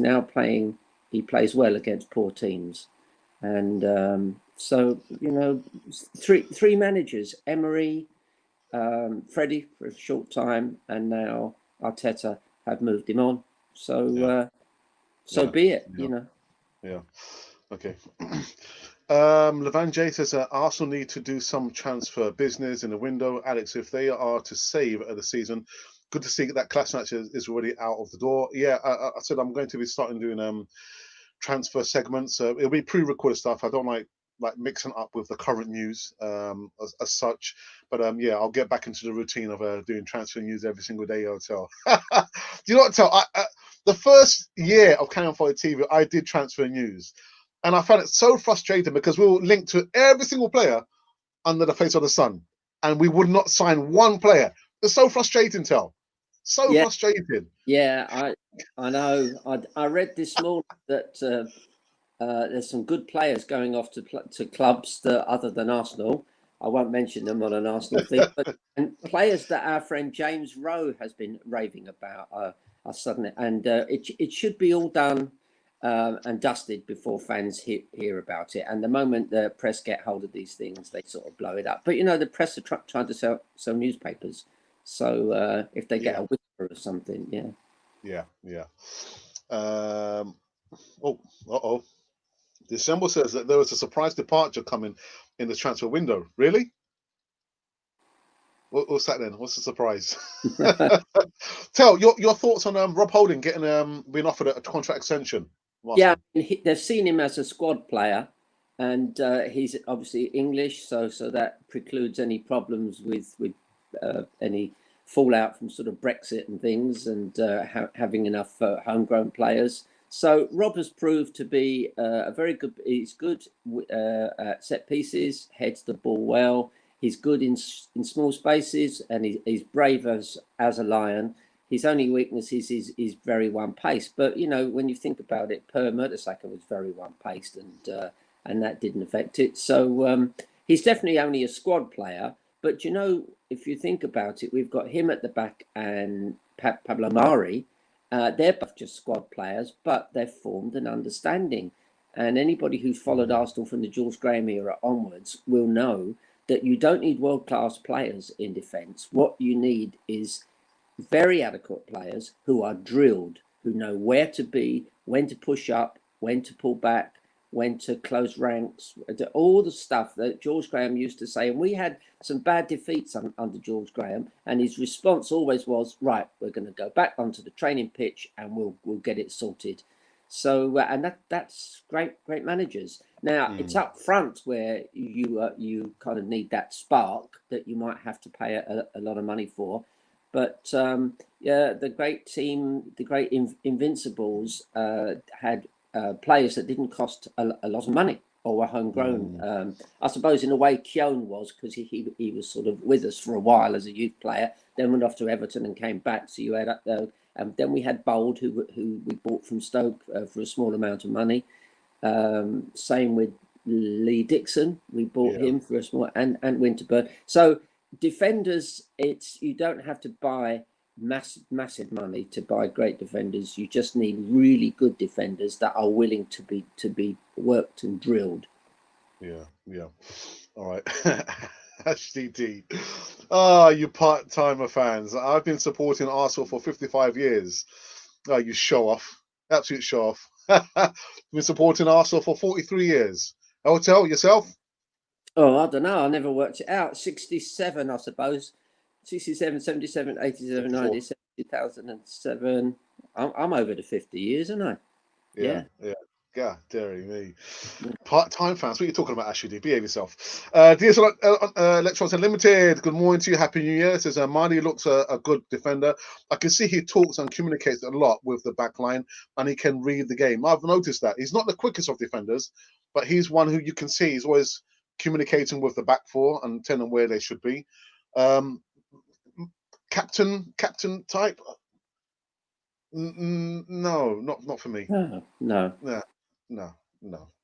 plays well against poor teams. And so, three managers, Emery, Freddie for a short time, and now Arteta have moved him on. So, be it, Yeah. Okay. Levan J says Arsenal need to do some transfer business in the window. Alex, if they are to save the season, good to see that class match is already out of the door. Yeah, I said I'm going to be starting doing transfer segments. It'll be pre-recorded stuff. I don't like mixing up with the current news as such. But yeah, I'll get back into the routine of doing transfer news every single day. I'll tell. Do you know what? The first year of Cannon Fodder TV, I did transfer news. And I found it so frustrating because we were linked to every single player under the face of the sun, and we would not sign one player. It's so frustrating, Tel. So frustrating. Yeah, I know. I read this morning that there's some good players going off to clubs that other than Arsenal. I won't mention them on an Arsenal thing, but and players that our friend James Rowe has been raving about are suddenly, and it should be all done and dusted before fans hear about it. And the moment the press get hold of these things, they sort of blow it up. But the press are trying to sell newspapers, so if they get a whisper of something, yeah. December says that there was a surprise departure coming in the transfer window. Really? What's that then? What's the surprise? Tell your thoughts on Rob Holding getting being offered a contract extension. Yeah, they've seen him as a squad player, and he's obviously English, so that precludes any problems with any fallout from sort of Brexit and things, and having enough homegrown players. So Rob has proved to be a very good. He's good at set pieces, heads the ball well. He's good in small spaces, and he's brave as a lion. His only weakness is very one-paced. But when you think about it, Per Mertesacker was very one-paced, and that didn't affect it. So he's definitely only a squad player. But if you think about it, we've got him at the back and Pablo Mari. They're both just squad players, but they've formed an understanding. And anybody who's followed Arsenal from the George Graham era onwards will know that you don't need world-class players in defence. What you need is very adequate players who are drilled, who know where to be, when to push up, when to pull back, when to close ranks, all the stuff that George Graham used to say. And we had some bad defeats under George Graham, and his response always was, right, we're going to go back onto the training pitch and we'll get it sorted. So and that's great managers. Now it's up front where you kind of need that spark that you might have to pay a lot of money for. But the great team, the great Invincibles had players that didn't cost a lot of money or were homegrown. I suppose in a way Keown was, because he was sort of with us for a while as a youth player, then went off to Everton and came back. So you had and then we had Bold, who we bought from Stoke for a small amount of money. Same with Lee Dixon, we bought him for a small, and Winterburn. So defenders, you don't have to buy massive money to buy great defenders. You just need really good defenders that are willing to be worked and drilled. Yeah. All right. Ashley D. Ah, you part-timer fans. I've been supporting Arsenal for 55 years. Oh, you show off. Absolute show off. Been supporting Arsenal for 43 years. Hotel, yourself? Oh, I don't know. I never worked it out. 67, I suppose. 67, 77, 87, 54. 97, 2007. I'm over the 50 years, aren't I? Yeah. Yeah. God, dairy me. Yeah. Part-time fans. What are you talking about, Ashley D? Behave yourself. DS Electrons Unlimited. Good morning to you. Happy New Year. Says Marnie looks a good defender. I can see he talks and communicates a lot with the back line, and he can read the game. I've noticed that. He's not the quickest of defenders, but he's one who you can see he's always communicating with the back four and telling them where they should be. Captain type? No, not for me. No. No.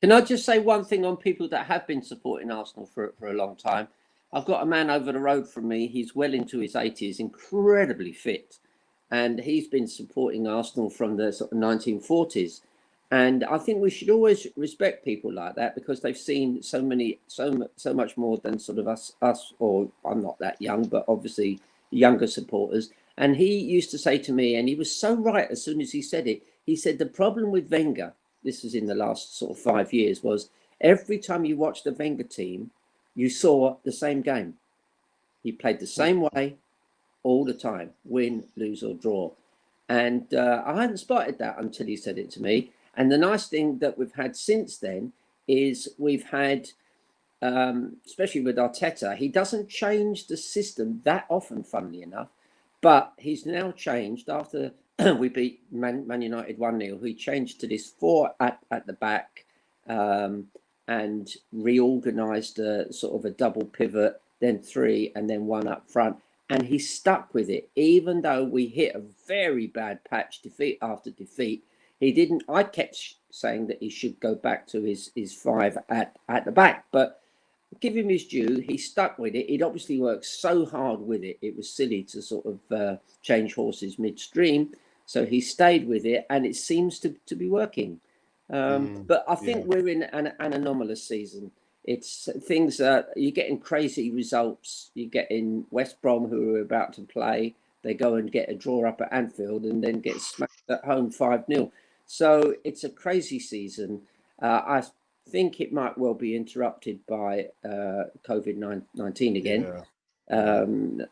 Can I just say one thing on people that have been supporting Arsenal for a long time? I've got a man over the road from me. He's well into his 80s, incredibly fit, and he's been supporting Arsenal from the sort of 1940s. And I think we should always respect people like that because they've seen so much more than sort of us. Or I'm not that young, but obviously younger supporters. And he used to say to me, and he was so right as soon as he said it. He said the problem with Wenger, this was in the last sort of 5 years, was every time you watched the Wenger team, you saw the same game. He played the same way all the time, win, lose or draw. And I hadn't spotted that until he said it to me. And the nice thing that we've had since then is we've had, especially with Arteta, he doesn't change the system that often, funnily enough, but he's now changed after we beat Man United 1-0. He changed to this 4 at the back and reorganised sort of a double pivot, then 3 and then 1 up front. And he stuck with it, even though we hit a very bad patch, defeat after defeat. He didn't. I kept saying that he should go back to his 5 at the back, but give him his due. He stuck with it. He'd obviously worked so hard with it. It was silly to sort of change horses midstream. So he stayed with it, and it seems to be working. But I think we're in an anomalous season. It's things you're getting crazy results. You're getting West Brom, who are about to play. They go and get a draw up at Anfield and then get smacked at home 5-0. So it's a crazy season. I think it might well be interrupted by COVID-19 again.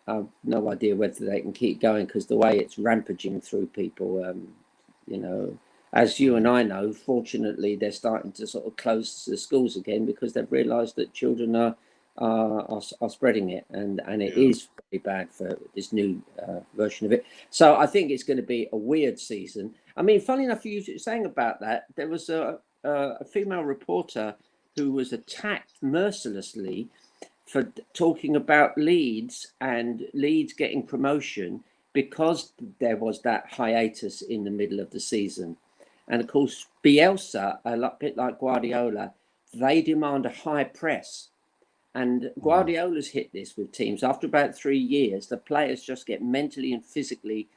I've no idea whether they can keep going because the way it's rampaging through people, as you and I know, fortunately, they're starting to sort of close the schools again because they've realised that children are spreading it, and it is very bad for this new version of it. So I think it's going to be a weird season. I mean, funny enough, you saying about that, there was a female reporter who was attacked mercilessly for talking about Leeds and Leeds getting promotion because there was that hiatus in the middle of the season. And of course, Bielsa, a bit like Guardiola, they demand a high press. And Guardiola's hit this with teams. After about 3 years, the players just get mentally and physically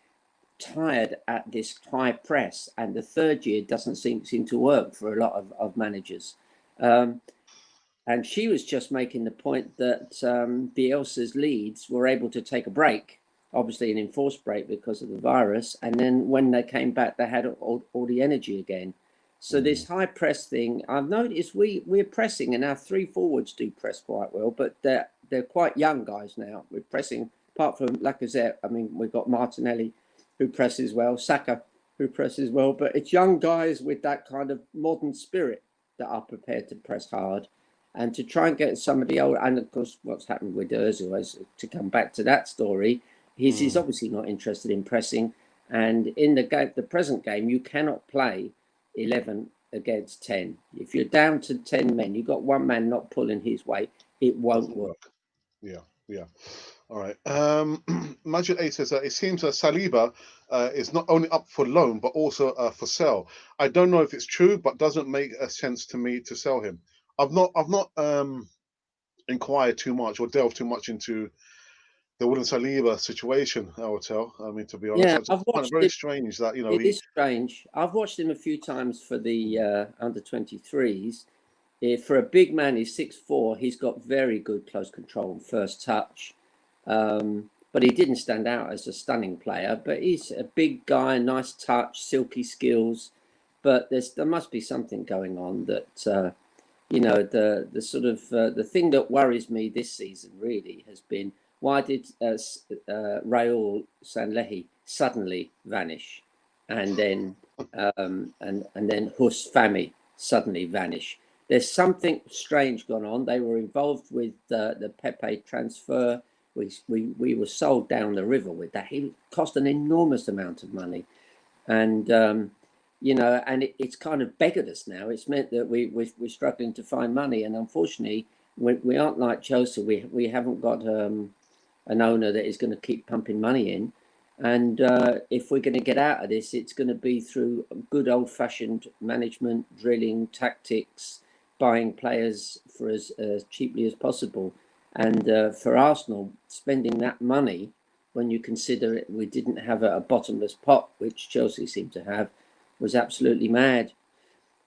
tired at this high press. And the third year doesn't seem to work for a lot of managers. And she was just making the point that Bielsa's Leeds were able to take a break, obviously an enforced break because of the virus. And then when they came back, they had all the energy again. So this high press thing, I've noticed we're pressing, and our 3 forwards do press quite well, but they're quite young guys now. We're pressing, apart from Lacazette. I mean, we've got Martinelli who presses well, Saka who presses well, but it's young guys with that kind of modern spirit that are prepared to press hard. And to try and get some of the old, and of course, what's happened with Ozil, is to come back to that story, he's obviously not interested in pressing. And in the present game, you cannot play 11 against 10. If you're down to 10 men, you've got one man not pulling his weight, it won't work. Yeah. All right. Majid A says it seems Saliba is not only up for loan but also for sale. I don't know if it's true, but doesn't make sense to me to sell him. I've not inquired too much or delved too much into the William Saliba situation, I would tell. I mean, to be honest, Yeah, I just I've find it watched very him. strange that, you know, It he. is strange. I've watched him a few times for the under 23s. For a big man, he's 6'4". He's got very good close control and first touch. But he didn't stand out as a stunning player. But he's a big guy, nice touch, silky skills. But there must be something going on that the sort of the thing that worries me this season really has been, why did Raul Sanlehi suddenly vanish, and then Hus Fahmy suddenly vanish? There's something strange gone on. They were involved with the Pepe transfer. We were sold down the river with that. It cost an enormous amount of money, and and it's kind of beggared us now. It's meant that we're struggling to find money, and unfortunately, we aren't like Chelsea. We haven't got an owner that is going to keep pumping money in, and if we're going to get out of this, it's going to be through good old-fashioned management, drilling, tactics, buying players for as cheaply as possible, and for Arsenal, spending that money when you consider it, we didn't have a bottomless pot, which Chelsea seemed to have, was absolutely mad.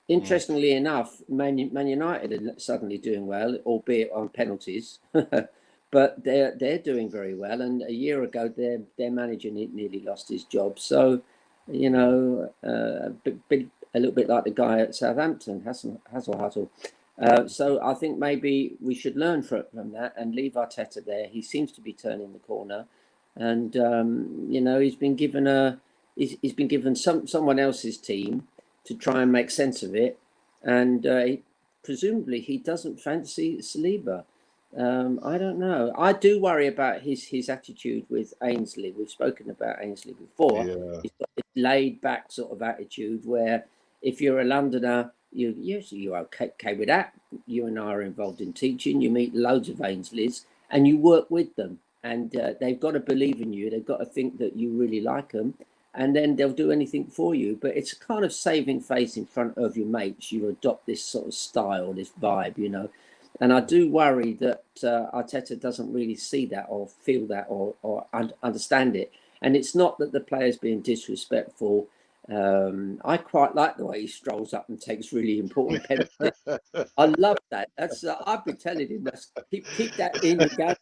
Interestingly enough, Man United are suddenly doing well, albeit on penalties, but they're doing very well. And a year ago, their manager nearly lost his job. So, a little bit like the guy at Southampton, Hasselhuttle. So I think maybe we should learn from that and leave Arteta there. He seems to be turning the corner, and he's been given someone else's team to try and make sense of it, and presumably he doesn't fancy Saliba. I don't know. I do worry about his attitude with Ainsley. We've spoken about Ainsley before. Yeah. He's got this laid back sort of attitude where if you're a Londoner, you're okay with that. You and I are involved in teaching. You meet loads of Ainsleys and you work with them. And they've got to believe in you. They've got to think that you really like them. And then they'll do anything for you. But it's a kind of saving face in front of your mates. You adopt this sort of style, this vibe. And I do worry that Arteta doesn't really see that or feel that or understand it. And it's not that the player's being disrespectful. I quite like the way he strolls up and takes really important penalties. I love that. That's I've been telling him, that's keep that in the game.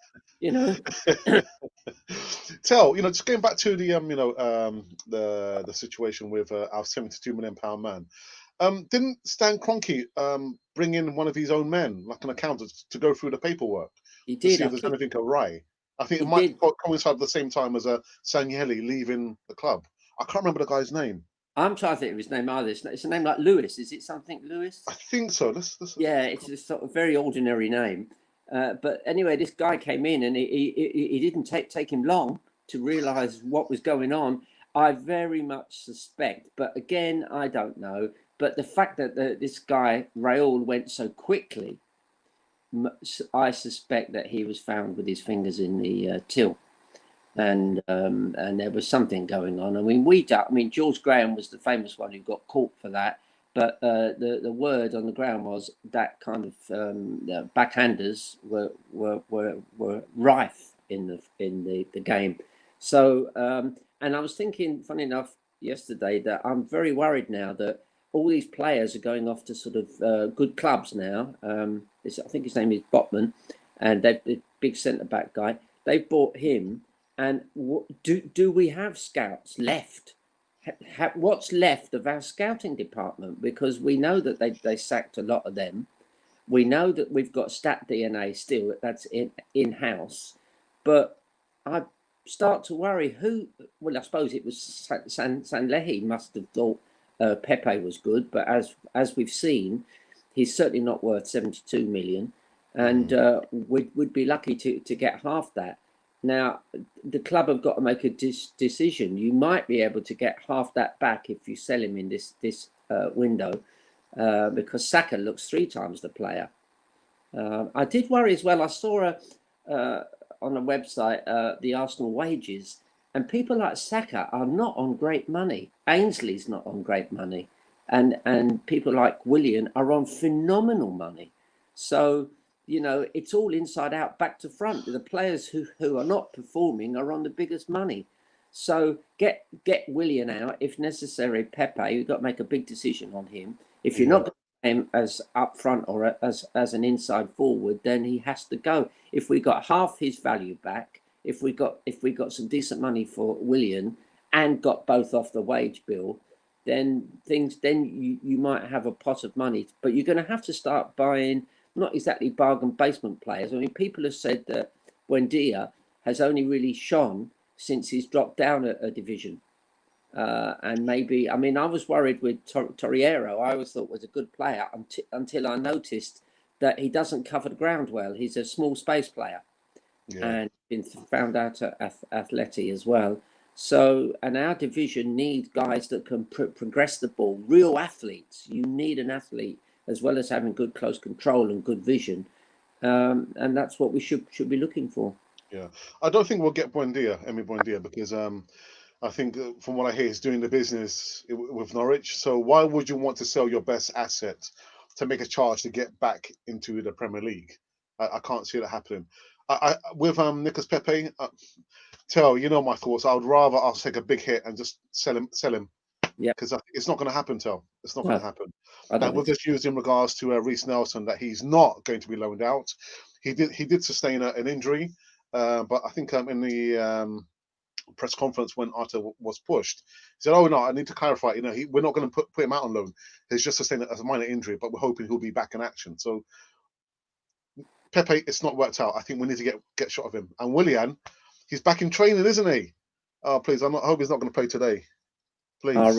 Just going back to the situation with our £72 million man. Didn't Stan Kroenke bring in one of his own men, like an accountant, to go through the paperwork He to did. see if there's anything awry? I think He it might did. coincide at the same time as Sanyeli leaving the club. I can't remember the guy's name. I'm trying to think of his name either. It's a name like Lewis. Is it something Lewis? I think so. Let's Yeah, it's a sort of very ordinary name. But anyway, this guy came in and he didn't take him long to realise what was going on. I very much suspect, but again, I don't know. But the fact that this guy, Raul, went so quickly, I suspect that he was found with his fingers in the till. And there was something going on. I mean, George Graham was the famous one who got caught for that. But the word on the ground was that kind of the backhanders were rife in the game. So and I was thinking, funny enough, yesterday that I'm very worried now that all these players are going off to sort of good clubs now. I think his name is Botman, and they've the big centre back guy. They've bought him. And do we have scouts left? What's left of our scouting department? Because we know that they sacked a lot of them. We know that we've got Stat DNA still, that's in house. But I start to worry who. Well, I suppose it was Sanlehi must have thought Pepe was good, but as we've seen, he's certainly not worth 72 million, and we'd be lucky to get half that. Now, the club have got to make a decision. You might be able to get half that back if you sell him in this window, because Saka looks 3 times the player. I did worry as well. I saw on a website the Arsenal wages, and people like Saka are not on great money. Ainsley's not on great money, and people like Willian are on phenomenal money. So it's all inside out, back to front. The players who are not performing are on the biggest money. So get Willian out if necessary. Pepe, you've got to make a big decision on him. If you're not going to play him as up front or as an inside forward, then he has to go. If we got half his value back, if we got some decent money for Willian and got both off the wage bill, then you might have a pot of money. But you're going to have to start buying not exactly bargain basement players. I mean, people have said that Buendia has only really shone since he's dropped down a division. And maybe, I mean, I was worried with Torreiro. I always thought was a good player until I noticed that he doesn't cover the ground well. He's a small space player, and been found out at Atleti as well. So, and our division needs guys that can progress the ball, real athletes. You need an athlete as well as having good close control and good vision, and that's what we should be looking for. Yeah, I don't think we'll get Buendia, because I think from what I hear, he's doing the business with Norwich. So why would you want to sell your best asset to make a charge to get back into the Premier League? I can't see that happening. With Nicolas Pepe, my thoughts. I would rather I'll take a big hit and just sell him. Yeah, because it's not going to happen. It's not going to happen. And with this news in regards to Reese Nelson, that he's not going to be loaned out. He did sustain an injury, but I think in the press conference when Arthur was pushed, he said, "Oh no, I need to clarify. We're not going to put him out on loan. He's just sustained a minor injury, but we're hoping he'll be back in action." So Pepe, it's not worked out. I think we need to get shot of him. And Willian, he's back in training, isn't he? Oh please, I hope he's not going to play today. Please. I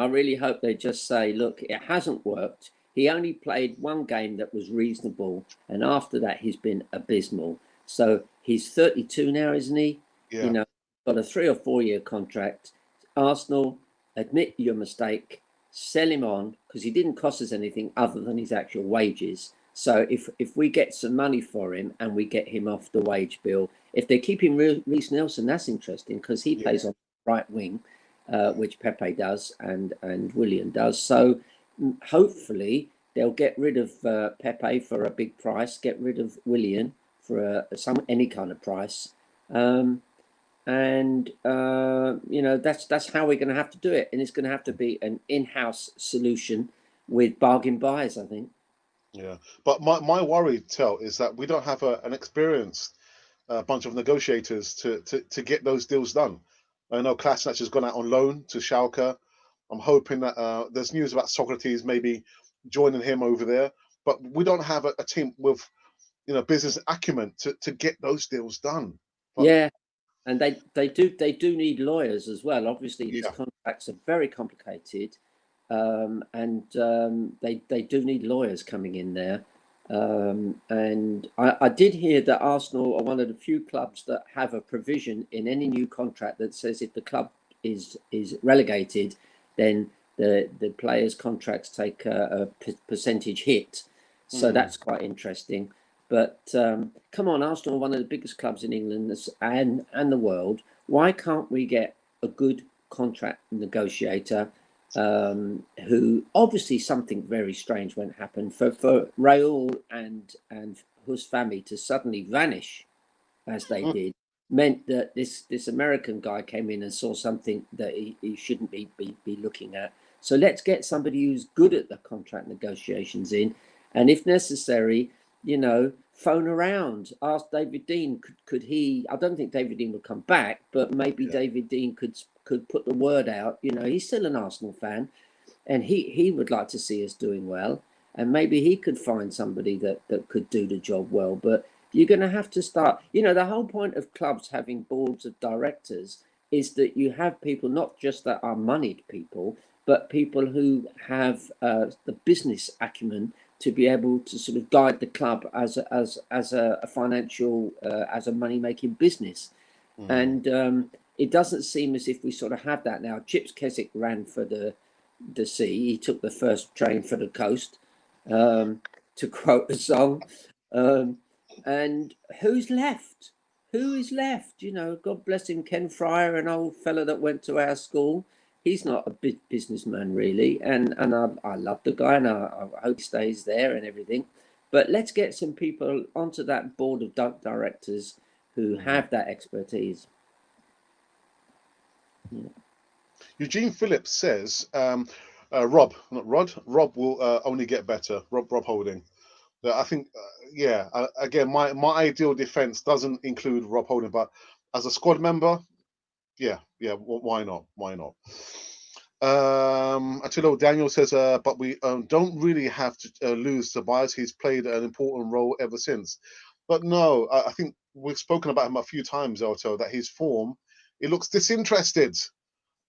really hope they just say, look, it hasn't worked. He only played one game that was reasonable, and after that, he's been abysmal. So he's 32 now, isn't he? Yeah. Got a 3 or 4 year contract. Arsenal, admit your mistake, sell him on, because he didn't cost us anything other than his actual wages. So if we get some money for him and we get him off the wage bill, if they keep him Reese Nelson, that's interesting because he plays on the right wing. Which Pepe does and Willian does. So hopefully they'll get rid of Pepe for a big price, get rid of Willian for any kind of price, and that's how we're going to have to do it, and it's going to have to be an in-house solution with bargain buyers, I think. Yeah, but my worry, is that we don't have an experienced bunch of negotiators to get those deals done. I know Kolasinac has gone out on loan to Schalke. I'm hoping that there's news about Socrates maybe joining him over there, but we don't have a team with business acumen to get those deals done. But, yeah, and they do need lawyers as well. Obviously, these contracts are very complicated, and they do need lawyers coming in there. And I did hear that Arsenal are one of the few clubs that have a provision in any new contract that says if the club is relegated, then the players' contracts take a percentage hit. So that's quite interesting. But come on, Arsenal are one of the biggest clubs in England and the world. Why can't we get a good contract negotiator? Who obviously something very strange won't happen for Raul and his family to suddenly vanish as they did meant that this American guy came in and saw something that he shouldn't be looking at. So let's get somebody who's good at the contract negotiations in, and if necessary, phone around, ask David Dean, could he, I don't think David Dean would come back, but maybe David Dean could put the word out. He's still an Arsenal fan, and he would like to see us doing well, and maybe he could find somebody that could do the job well. But you're going to have to start, the whole point of clubs having boards of directors is that you have people not just that are moneyed people, but people who have the business acumen to be able to sort of guide the club as a financial, as a money-making business. And it doesn't seem as if we sort of have that now. Chips Keswick ran for the sea. He took the first train for the coast, to quote a song. And who's left? Who is left? God bless him, Ken Fryer, an old fella that went to our school. He's not a big businessman, really. And I love the guy, and I hope he stays there and everything. But let's get some people onto that board of directors who have that expertise. Yeah. Eugene Phillips says, Rob, not Rod, Rob will only get better. Rob Holding. I think, again, my ideal defense doesn't include Rob Holding, but as a squad member, why not? Why not? Attilo Daniel says, but we don't really have to lose Tobias. He's played an important role ever since. But no, I think we've spoken about him a few times, Elto, that his form, it looks disinterested.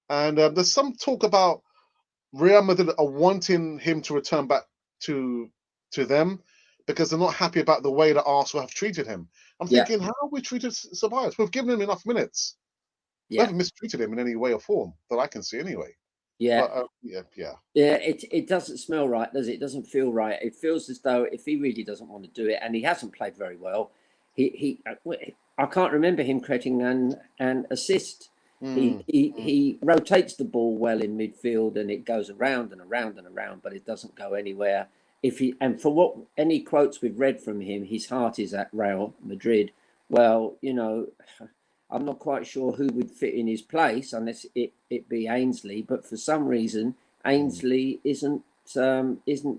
And there's some talk about Real Madrid are wanting him to return back to them because they're not happy about the way that Arsenal have treated him. I'm thinking, how have we treated Tobias? We've given him enough minutes. We haven't mistreated him in any way or form that I can see anyway. Yeah. But, It doesn't smell right, does it? It doesn't feel right. It feels as though if he really doesn't want to do it, and he hasn't played very well, I can't remember him creating an assist. He rotates the ball well in midfield, and it goes around and around and around, but it doesn't go anywhere. And for what any quotes we've read from him, his heart is at Real Madrid. Well, I'm not quite sure who would fit in his place unless it be Ainsley, but for some reason Ainsley isn't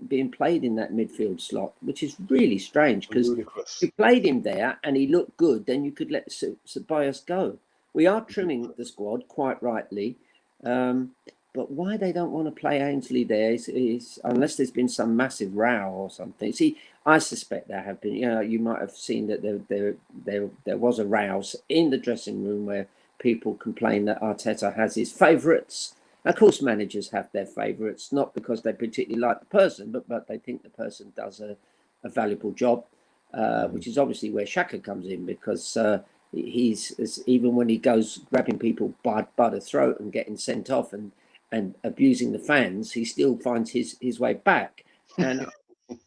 being played in that midfield slot, which is really strange because if you played him there and he looked good, then you could let Tobias go. We are trimming the squad quite rightly, but why they don't want to play Ainsley there is unless there's been some massive row or something. See, I suspect there have been. You might have seen that there was a row in the dressing room where people complain that Arteta has his favourites. Of course, managers have their favourites, not because they particularly like the person, but they think the person does a valuable job, which is obviously where Xhaka comes in because he's even when he goes grabbing people by the throat and getting sent off and abusing the fans, he still finds his way back. And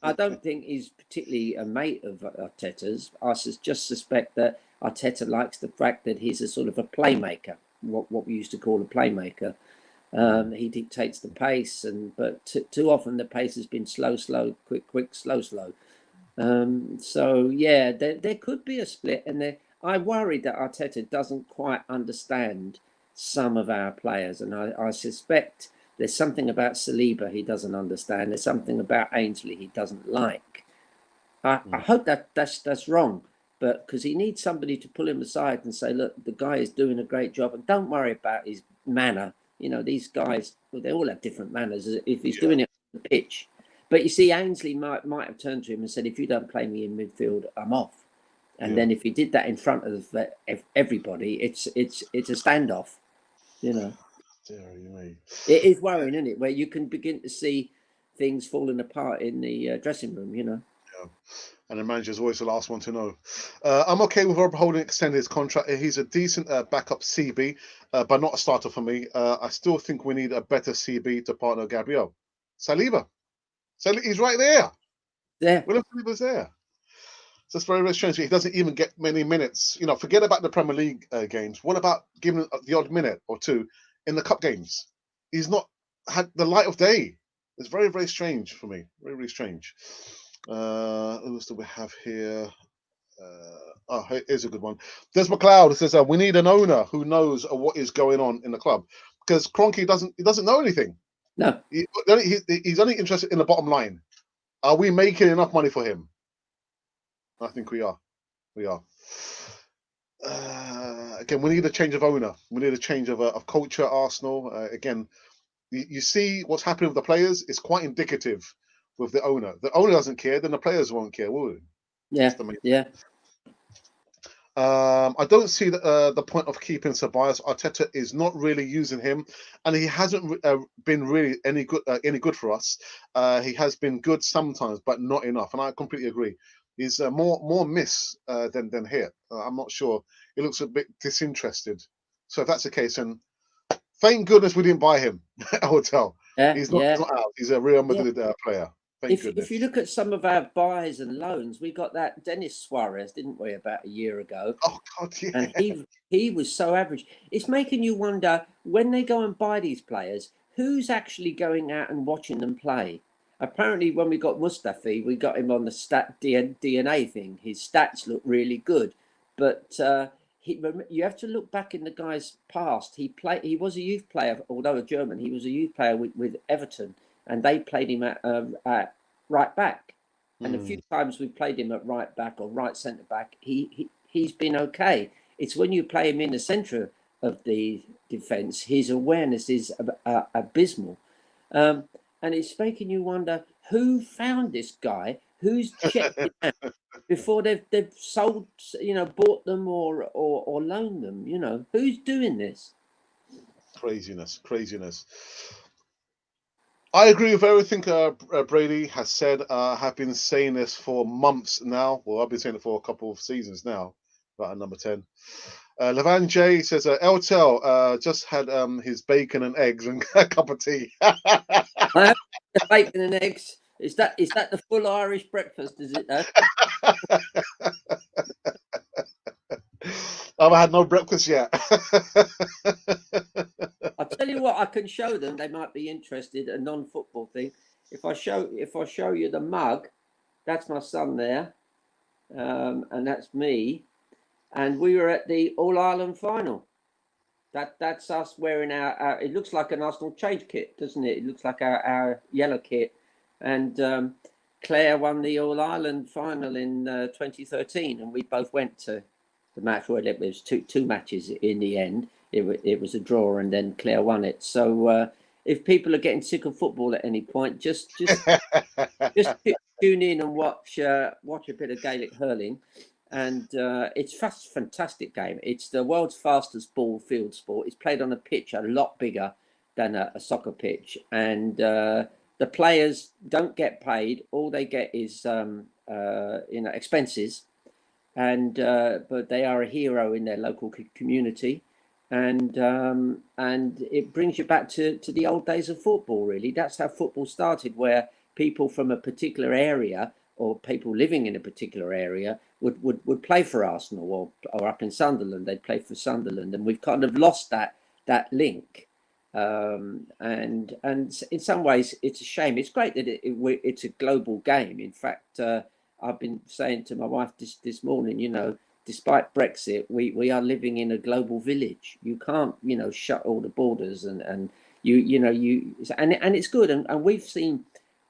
I don't think he's particularly a mate of Arteta's. I just suspect that Arteta likes the fact that he's a sort of a playmaker, what we used to call a playmaker. He dictates the pace, but too often the pace has been slow, quick, slow. So yeah, there could be a split, and I worry that Arteta doesn't quite understand some of our players, and I suspect there's something about Saliba he doesn't understand. There's something about Ainsley he doesn't like. I hope that's wrong, but because he needs somebody to pull him aside and say, look, the guy is doing a great job, and don't worry about his manner. These guys, they all have different manners. If he's doing it on the pitch, but you see, Ainsley might have turned to him and said, if you don't play me in midfield, I'm off. And then if he did that in front of everybody, it's a standoff. It is worrying, isn't it? Where you can begin to see things falling apart in the dressing room. Yeah. And the manager's always the last one to know. I'm okay with Rob Holding extending his contract. He's a decent backup CB, but not a starter for me. I still think we need a better CB to partner Gabriel. Saliba. He's right there. Yeah. William Saliba's there. So it's very, very strange. He doesn't even get many minutes. Forget about the Premier League games. What about giving the odd minute or two in the cup games? He's not had the light of day. It's very, very strange for me. Very, very strange. Who else do we have here? Here's a good one. Des McLeod says, we need an owner who knows what is going on in the club, because Kroenke doesn't know anything. No, he's only interested in the bottom line. Are we making enough money for him? I think we are. Again, we need a change of owner. We need a change of culture at Arsenal. Again, you see what's happening with the players. It's quite indicative with the owner. The owner doesn't care, then the players won't care, will they? Yeah. I don't see the point of keeping Tobias. Arteta is not really using him, and he hasn't been really any good for us. He has been good sometimes, but not enough. And I completely agree. He's more miss than hit. I'm not sure. He looks a bit disinterested. So if that's the case, then thank goodness we didn't buy him at Hotel. He's not out. He's a Real Madrid player. If you look at some of our buys and loans, we got that Dennis Suarez, didn't we, about a year ago? Oh God, yeah. And he was so average. It's making you wonder when they go and buy these players, who's actually going out and watching them play? apparently when we got Mustafi, we got him on the DNA thing. His stats look really good, but you have to look back in the guy's past. He was a youth player, although a German. He was a youth player with Everton, and they played him at right back. And the few times we played him at right back or right centre back, he's been okay. It's when you play him in the centre of the defence, his awareness is abysmal. Um, and it's making you wonder who found this guy, who's checked it out before they've sold, bought them or loaned them. Who's doing this? Craziness. I agree with everything Brady has said. I have been saying this for months now. Well, I've been saying it for a couple of seasons now. About number 10. Levan J says, LTL just had his bacon and eggs and a cup of tea. I have the bacon and eggs. Is that the full Irish breakfast? Is it though? I've had no breakfast yet. I'll tell you what, I can show them. They might be interested. A non-football thing. If I show you the mug, that's my son there, and that's me, and we were at the All Ireland final. That's us wearing our. It looks like an Arsenal change kit, doesn't it? It looks like our yellow kit, and Claire won the All Ireland final in 2013, and we both went to the match. Well, it was two matches in the end. It was a draw, and then Claire won it. So if people are getting sick of football at any point, just tune in and watch a bit of Gaelic hurling. And it's a fantastic game. It's the world's fastest ball field sport. It's played on a pitch a lot bigger than a soccer pitch, and the players don't get paid. All they get is expenses, and but they are a hero in their local community, and it brings you back to the old days of football. Really, that's how football started, where people from a particular area or people living in a particular area would play for Arsenal, or up in Sunderland they'd play for Sunderland, and we've kind of lost that link. And in some ways it's a shame. It's great that it's a global game. In fact, I've been saying to my wife this morning, despite Brexit, we are living in a global village. You can't, shut all the borders and it's good. And we've seen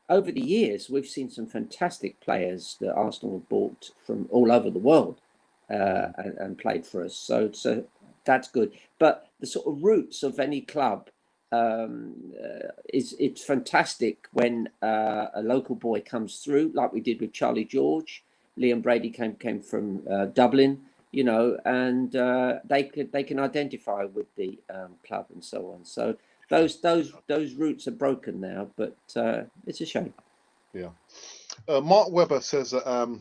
over the years, we've seen some fantastic players that Arsenal have bought from all over the world and played for us. So that's good. But the sort of roots of any club it's fantastic when a local boy comes through, like we did with Charlie George. Liam Brady came from Dublin, and they can identify with the club and so on. So those roots are broken now, but it's a shame. Yeah. Mark Webber says that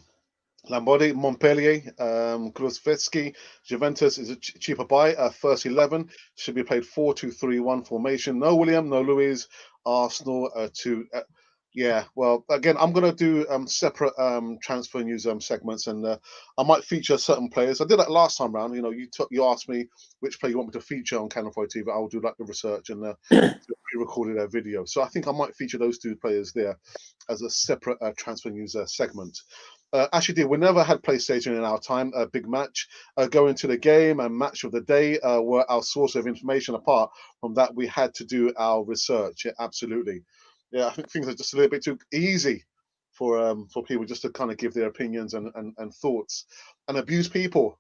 Lombardi, Montpellier, Kulusevski, Juventus is a cheaper buy. First 11 should be played 4-2-3-1 formation. No William, no Louise. Arsenal yeah. Well, again, I'm gonna do separate transfer news segments, and I might feature certain players. I did that last time round. You asked me which player you want me to feature on Cannon 4 TV. I'll do like the research and pre-recorded their video. So I think I might feature those two players there as a separate transfer news segment. Actually, we never had PlayStation in our time. A big match, going to the game and match of the day were our source of information. Apart from that, we had to do our research. Yeah, absolutely. Yeah, I think things are just a little bit too easy for people just to kind of give their opinions and thoughts and abuse people.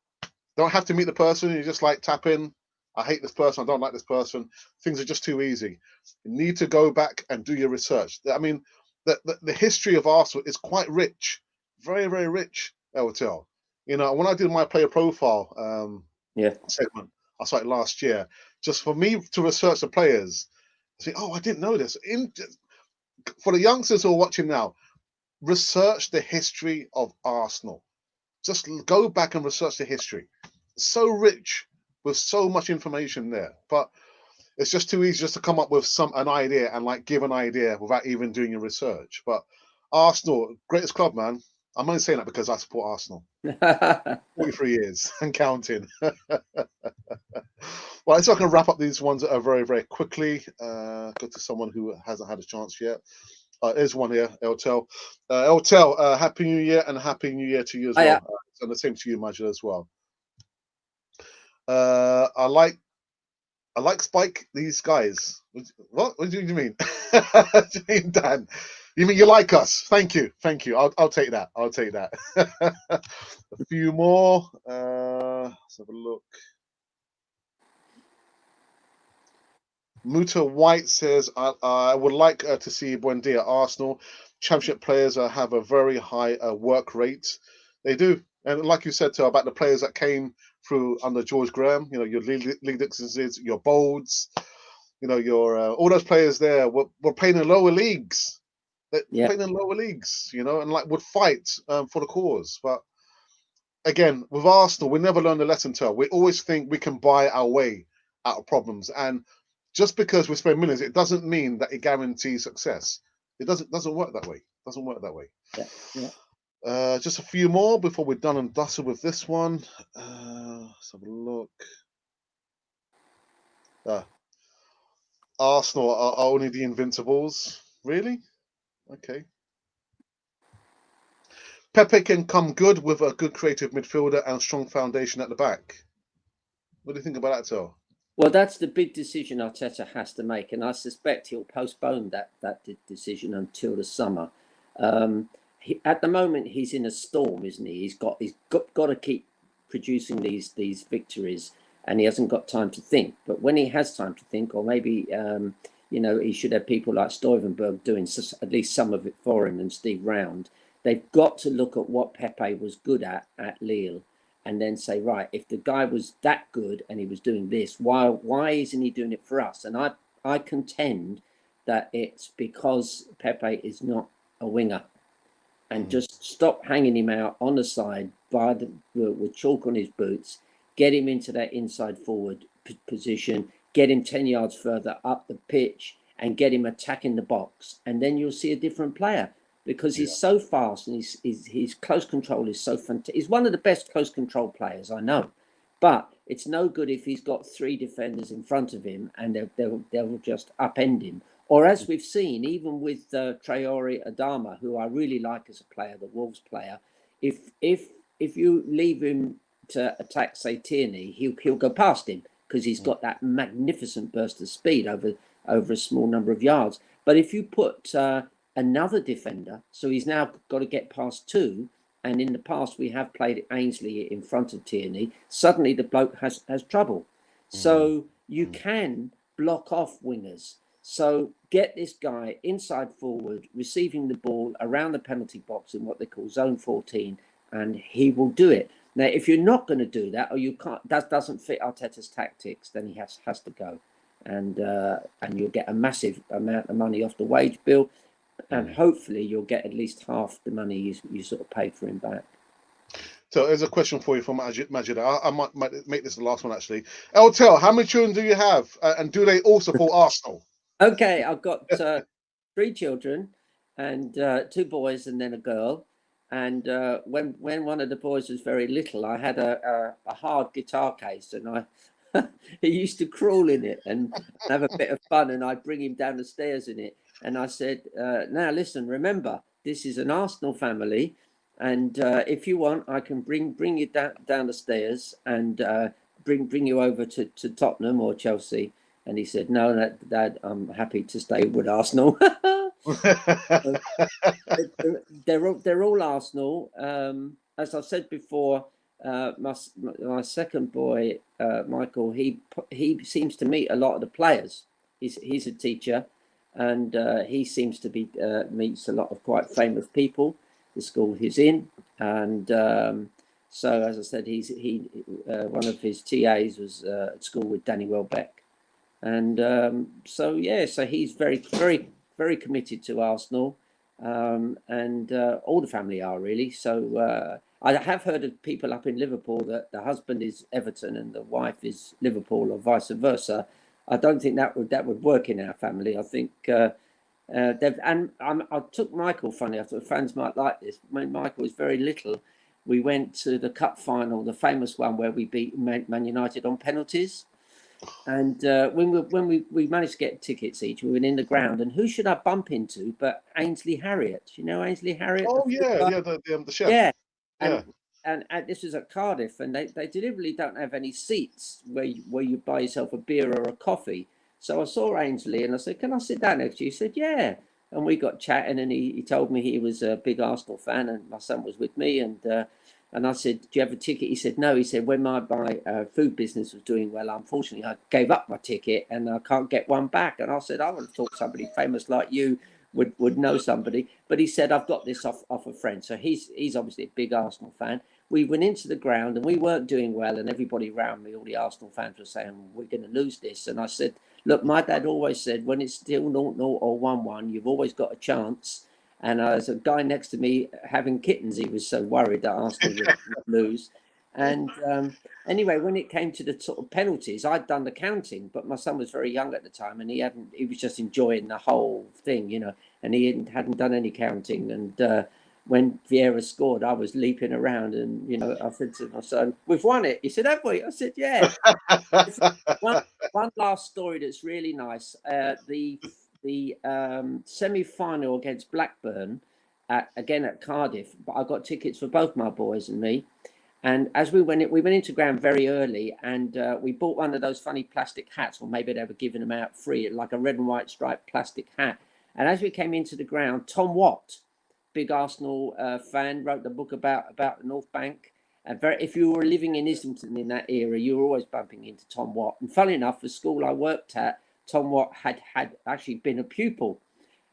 Don't have to meet the person. You just like tap in. I hate this person. I don't like this person. Things are just too easy. You need to go back and do your research. I mean, the history of Arsenal is quite rich. Very, very rich, LTL. When I did my player profile segment, I started last year, just for me to research the players, say, oh, I didn't know this. For the youngsters who are watching now, research the history of Arsenal. Just go back and research the history. It's so rich with so much information there, but it's just too easy just to come up with an idea and give an idea without even doing your research. But Arsenal, greatest club, man. I'm only saying that because I support Arsenal. 43 years and counting. Well, so I can wrap up these ones very, very quickly. Go to someone who hasn't had a chance yet. There's one here, Eltel. Eltel, Happy New Year and Happy New Year to you as Oh, well. yeah. And the same to you, Majid, as well. I like Spike. These guys. What? What do you mean? What do you mean, Dan? You mean you like us? Thank you. I'll take that. A few more. Let's have a look. Muta White says, I would like to see Buendia at Arsenal. Championship players have a very high work rate. They do. And like you said, about the players that came through under George Graham, your Lee Dixon's, your Bolds, your all those players there were playing in lower leagues. They're playing in lower leagues, and like would fight for the cause. But again, with Arsenal, we never learn the lesson. We always think we can buy our way out of problems, and just because we spend millions, it doesn't mean that it guarantees success. It doesn't work that way. Just a few more before we're done and dusted with this one. Let's have a look. Arsenal are only the Invincibles. Really? Okay. Pepe can come good with a good creative midfielder and strong foundation at the back. What do you think about that, Tel? Well, that's the big decision Arteta has to make, and I suspect he'll postpone that decision until the summer. At the moment, he's in a storm, isn't he? He's got to keep producing these victories, and he hasn't got time to think. But when he has time to think, or maybe he should have people like Stuyvenberg doing at least some of it for him, and Steve Round. They've got to look at what Pepe was good at Lille, and then say, right, if the guy was that good and he was doing this, why isn't he doing it for us? And I contend that it's because Pepe is not a winger, and just stop hanging him out on the side with chalk on his boots, get him into that inside forward position, get him 10 yards further up the pitch and get him attacking the box. And then you'll see a different player, because he's so fast and his close control is so fantastic. He's one of the best close control players I know. But it's no good if he's got three defenders in front of him and they'll just upend him. Or as we've seen, even with Traore Adama, who I really like as a player, the Wolves player, if you leave him to attack, say, Tierney, he'll go past him because he's got that magnificent burst of speed over a small number of yards. But if you put another defender, so he's now got to get past two, and in the past we have played Ainsley in front of Tierney, suddenly the bloke has trouble. So you can block off wingers. So get this guy inside forward, receiving the ball around the penalty box in what they call zone 14, and he will do it. Now, if you're not going to do that, or you can't, that doesn't fit Arteta's tactics, then he has to go, and you'll get a massive amount of money off the wage bill, and hopefully you'll get at least half the money you sort of paid for him back. So there's a question for you from Majid. I might make this the last one, actually. Eltel, how many children do you have? And do they all support Arsenal? Okay, I've got 3 children, and 2 boys and then a girl. And when one of the boys was very little, I had a hard guitar case, and he used to crawl in it and have a bit of fun, and I'd bring him down the stairs in it. And I said, now listen, remember, this is an Arsenal family, and if you want, I can bring you down the stairs and bring you over to Tottenham or Chelsea. And he said, no, Dad, I'm happy to stay with Arsenal. They're all Arsenal. As I've said before, my second boy, Michael, he seems to meet a lot of the players. He's a teacher, and he seems to be meets a lot of quite famous people, the school he's in. And so, as I said, he one of his TAs was at school with Danny Welbeck. And so he's very committed to Arsenal, and all the family are really. So I have heard of people up in Liverpool that the husband is Everton and the wife is Liverpool, or vice versa. I don't think that would work in our family. I think I took Michael. Funny, I thought fans might like this. When Michael was very little, we went to the cup final, the famous one where we beat Man United on penalties. And when we managed to get tickets each, we went in the ground, and who should I bump into but Ainsley Harriott? You know Ainsley Harriott, the Oh food yeah, guy? yeah, the chef. Yeah, Yeah. and this was at Cardiff, and they deliberately don't have any seats where you buy yourself a beer or a coffee. So I saw Ainsley, and I said, "Can I sit down next to you?" He said, "Yeah." And we got chatting, and he told me he was a big Arsenal fan, and my son was with me, and I said, "Do you have a ticket?" He said, "No." He said, "When my food business was doing well, unfortunately, I gave up my ticket, and I can't get one back." And I said, "I would have thought somebody famous like you would know somebody." But he said, "I've got this off a friend." So he's obviously a big Arsenal fan. We went into the ground and we weren't doing well, and everybody around me, all the Arsenal fans, were saying, "We're going to lose this." And I said, "Look, my dad always said, when it's still 0-0 or 1-1, you've always got a chance." And there's a guy next to me having kittens. He was so worried that Arsenal would lose. And anyway, when it came to the sort of penalties, I'd done the counting, but my son was very young at the time, and he was just enjoying the whole thing, and he hadn't done any counting. And when Vieira scored, I was leaping around, and I said to my son, "We've won it." He said, "Have we?" I said, "Yeah." One one last story that's really nice. The semi-final against Blackburn, again at Cardiff, but I got tickets for both my boys and me. And as we went into ground very early, and we bought one of those funny plastic hats, or maybe they were giving them out free, like a red and white striped plastic hat. And as we came into the ground, Tom Watt, big Arsenal fan, wrote the book about the North Bank. And if you were living in Islington in that era, you were always bumping into Tom Watt. And funny enough, the school I worked at, Tom Watt had actually been a pupil,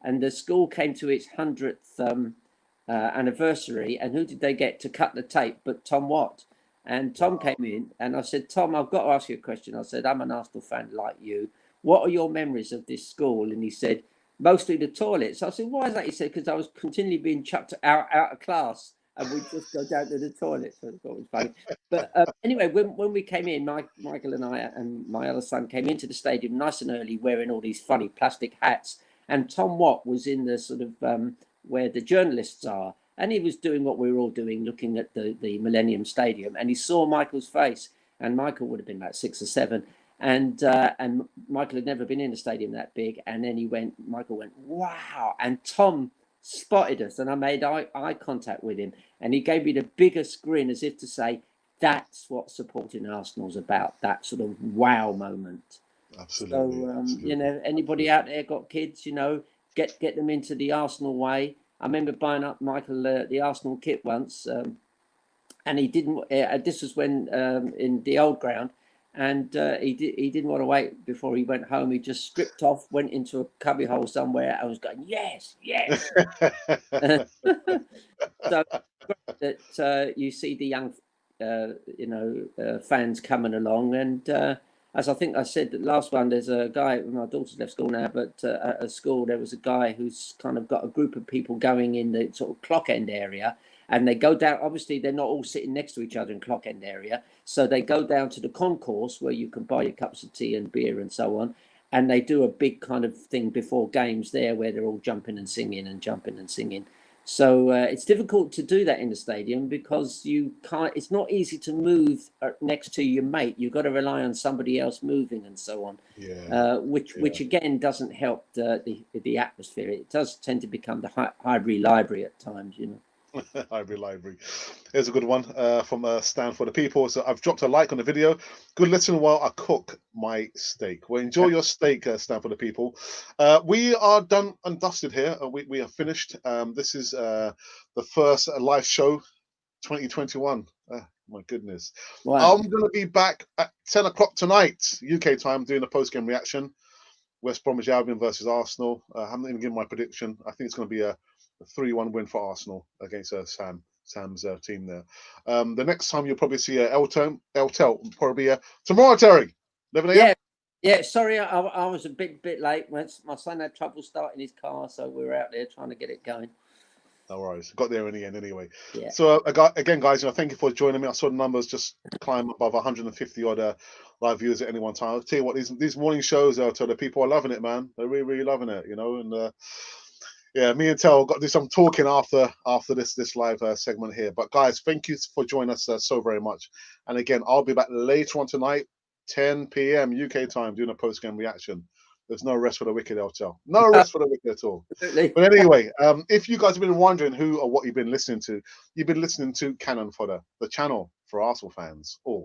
and the school came to its 100th anniversary. And who did they get to cut the tape but Tom Watt? And Tom came in, and I said, "Tom, I've got to ask you a question." I said, "I'm an Arsenal fan like you. What are your memories of this school?" And he said, "Mostly the toilets." I said, "Why is that?" He said, "Because I was continually being chucked out of class, and we'd just go down to the toilet." So I thought it was funny. But anyway, when we came in, Michael and I and my other son came into the stadium nice and early, wearing all these funny plastic hats. And Tom Watt was in the sort of where the journalists are, and he was doing what we were all doing, looking at the Millennium Stadium, and he saw Michael's face, and Michael would have been like 6 or 7, and Michael had never been in a stadium that big, and then Michael went, "Wow!" And Tom spotted us, and I made eye contact with him, and he gave me the biggest grin, as if to say, "That's what supporting Arsenal's about, that sort of wow moment." Absolutely, So absolutely, anybody absolutely. out there got kids, get them into the Arsenal way. I remember buying up Michael the Arsenal kit once, and he didn't. This was when in the old ground, and he didn't want to wait before he went home. He just stripped off, went into a cubbyhole somewhere, and was going, "Yes, yes." So that you see the young, fans coming along, and as I think I said the last one, there's a guy. My daughter's left school now, but at a school there was a guy who's kind of got a group of people going in the sort of clock end area, and they go down. Obviously, they're not all sitting next to each other in clock end area, so they go down to the concourse where you can buy your cups of tea and beer and so on. And they do a big kind of thing before games there, where they're all jumping and singing and jumping and singing. So it's difficult to do that in the stadium because you can't. It's not easy to move next to your mate. You've got to rely on somebody else moving and so on, Yeah, which yeah. again doesn't help the atmosphere. It does tend to become the Highbury Library at times. Library, library. Here's a good one from Stan for the people. So I've dropped a like on the video. Good listen while I cook my steak. Well, enjoy your steak, Stan for the people. We are done and dusted here. We are finished. This is the first live show 2021. My goodness. Wow. I'm going to be back at 10 o'clock tonight, UK time, doing a post game reaction. West Bromwich Albion versus Arsenal. I haven't even given my prediction. I think it's going to be a 3-1 win for Arsenal against Sam's team there. The next time you'll probably see Eltel probably tomorrow, Terry, 11 a.m. Yeah. Yeah. Sorry, I was a bit late. My son had trouble starting his car, so we were out there trying to get it going. No worries. Got there in the end anyway. Yeah. So again, guys, thank you for joining me. I saw the numbers just climb above 150 odd live viewers at any one time. I'll tell you what, these morning shows, to the people are loving it, man. They're really, really loving it, and yeah, me and Tel got to do some talking after this live segment here. But guys, thank you for joining us so very much. And again, I'll be back later on tonight 10 p.m. UK time, doing a post-game reaction. There's no rest for the wicked, El Chel. No rest for the wicked at all. Absolutely. But anyway, if you guys have been wondering who or what you've been listening to, you've been listening to Cannon Fodder, the channel for Arsenal fans all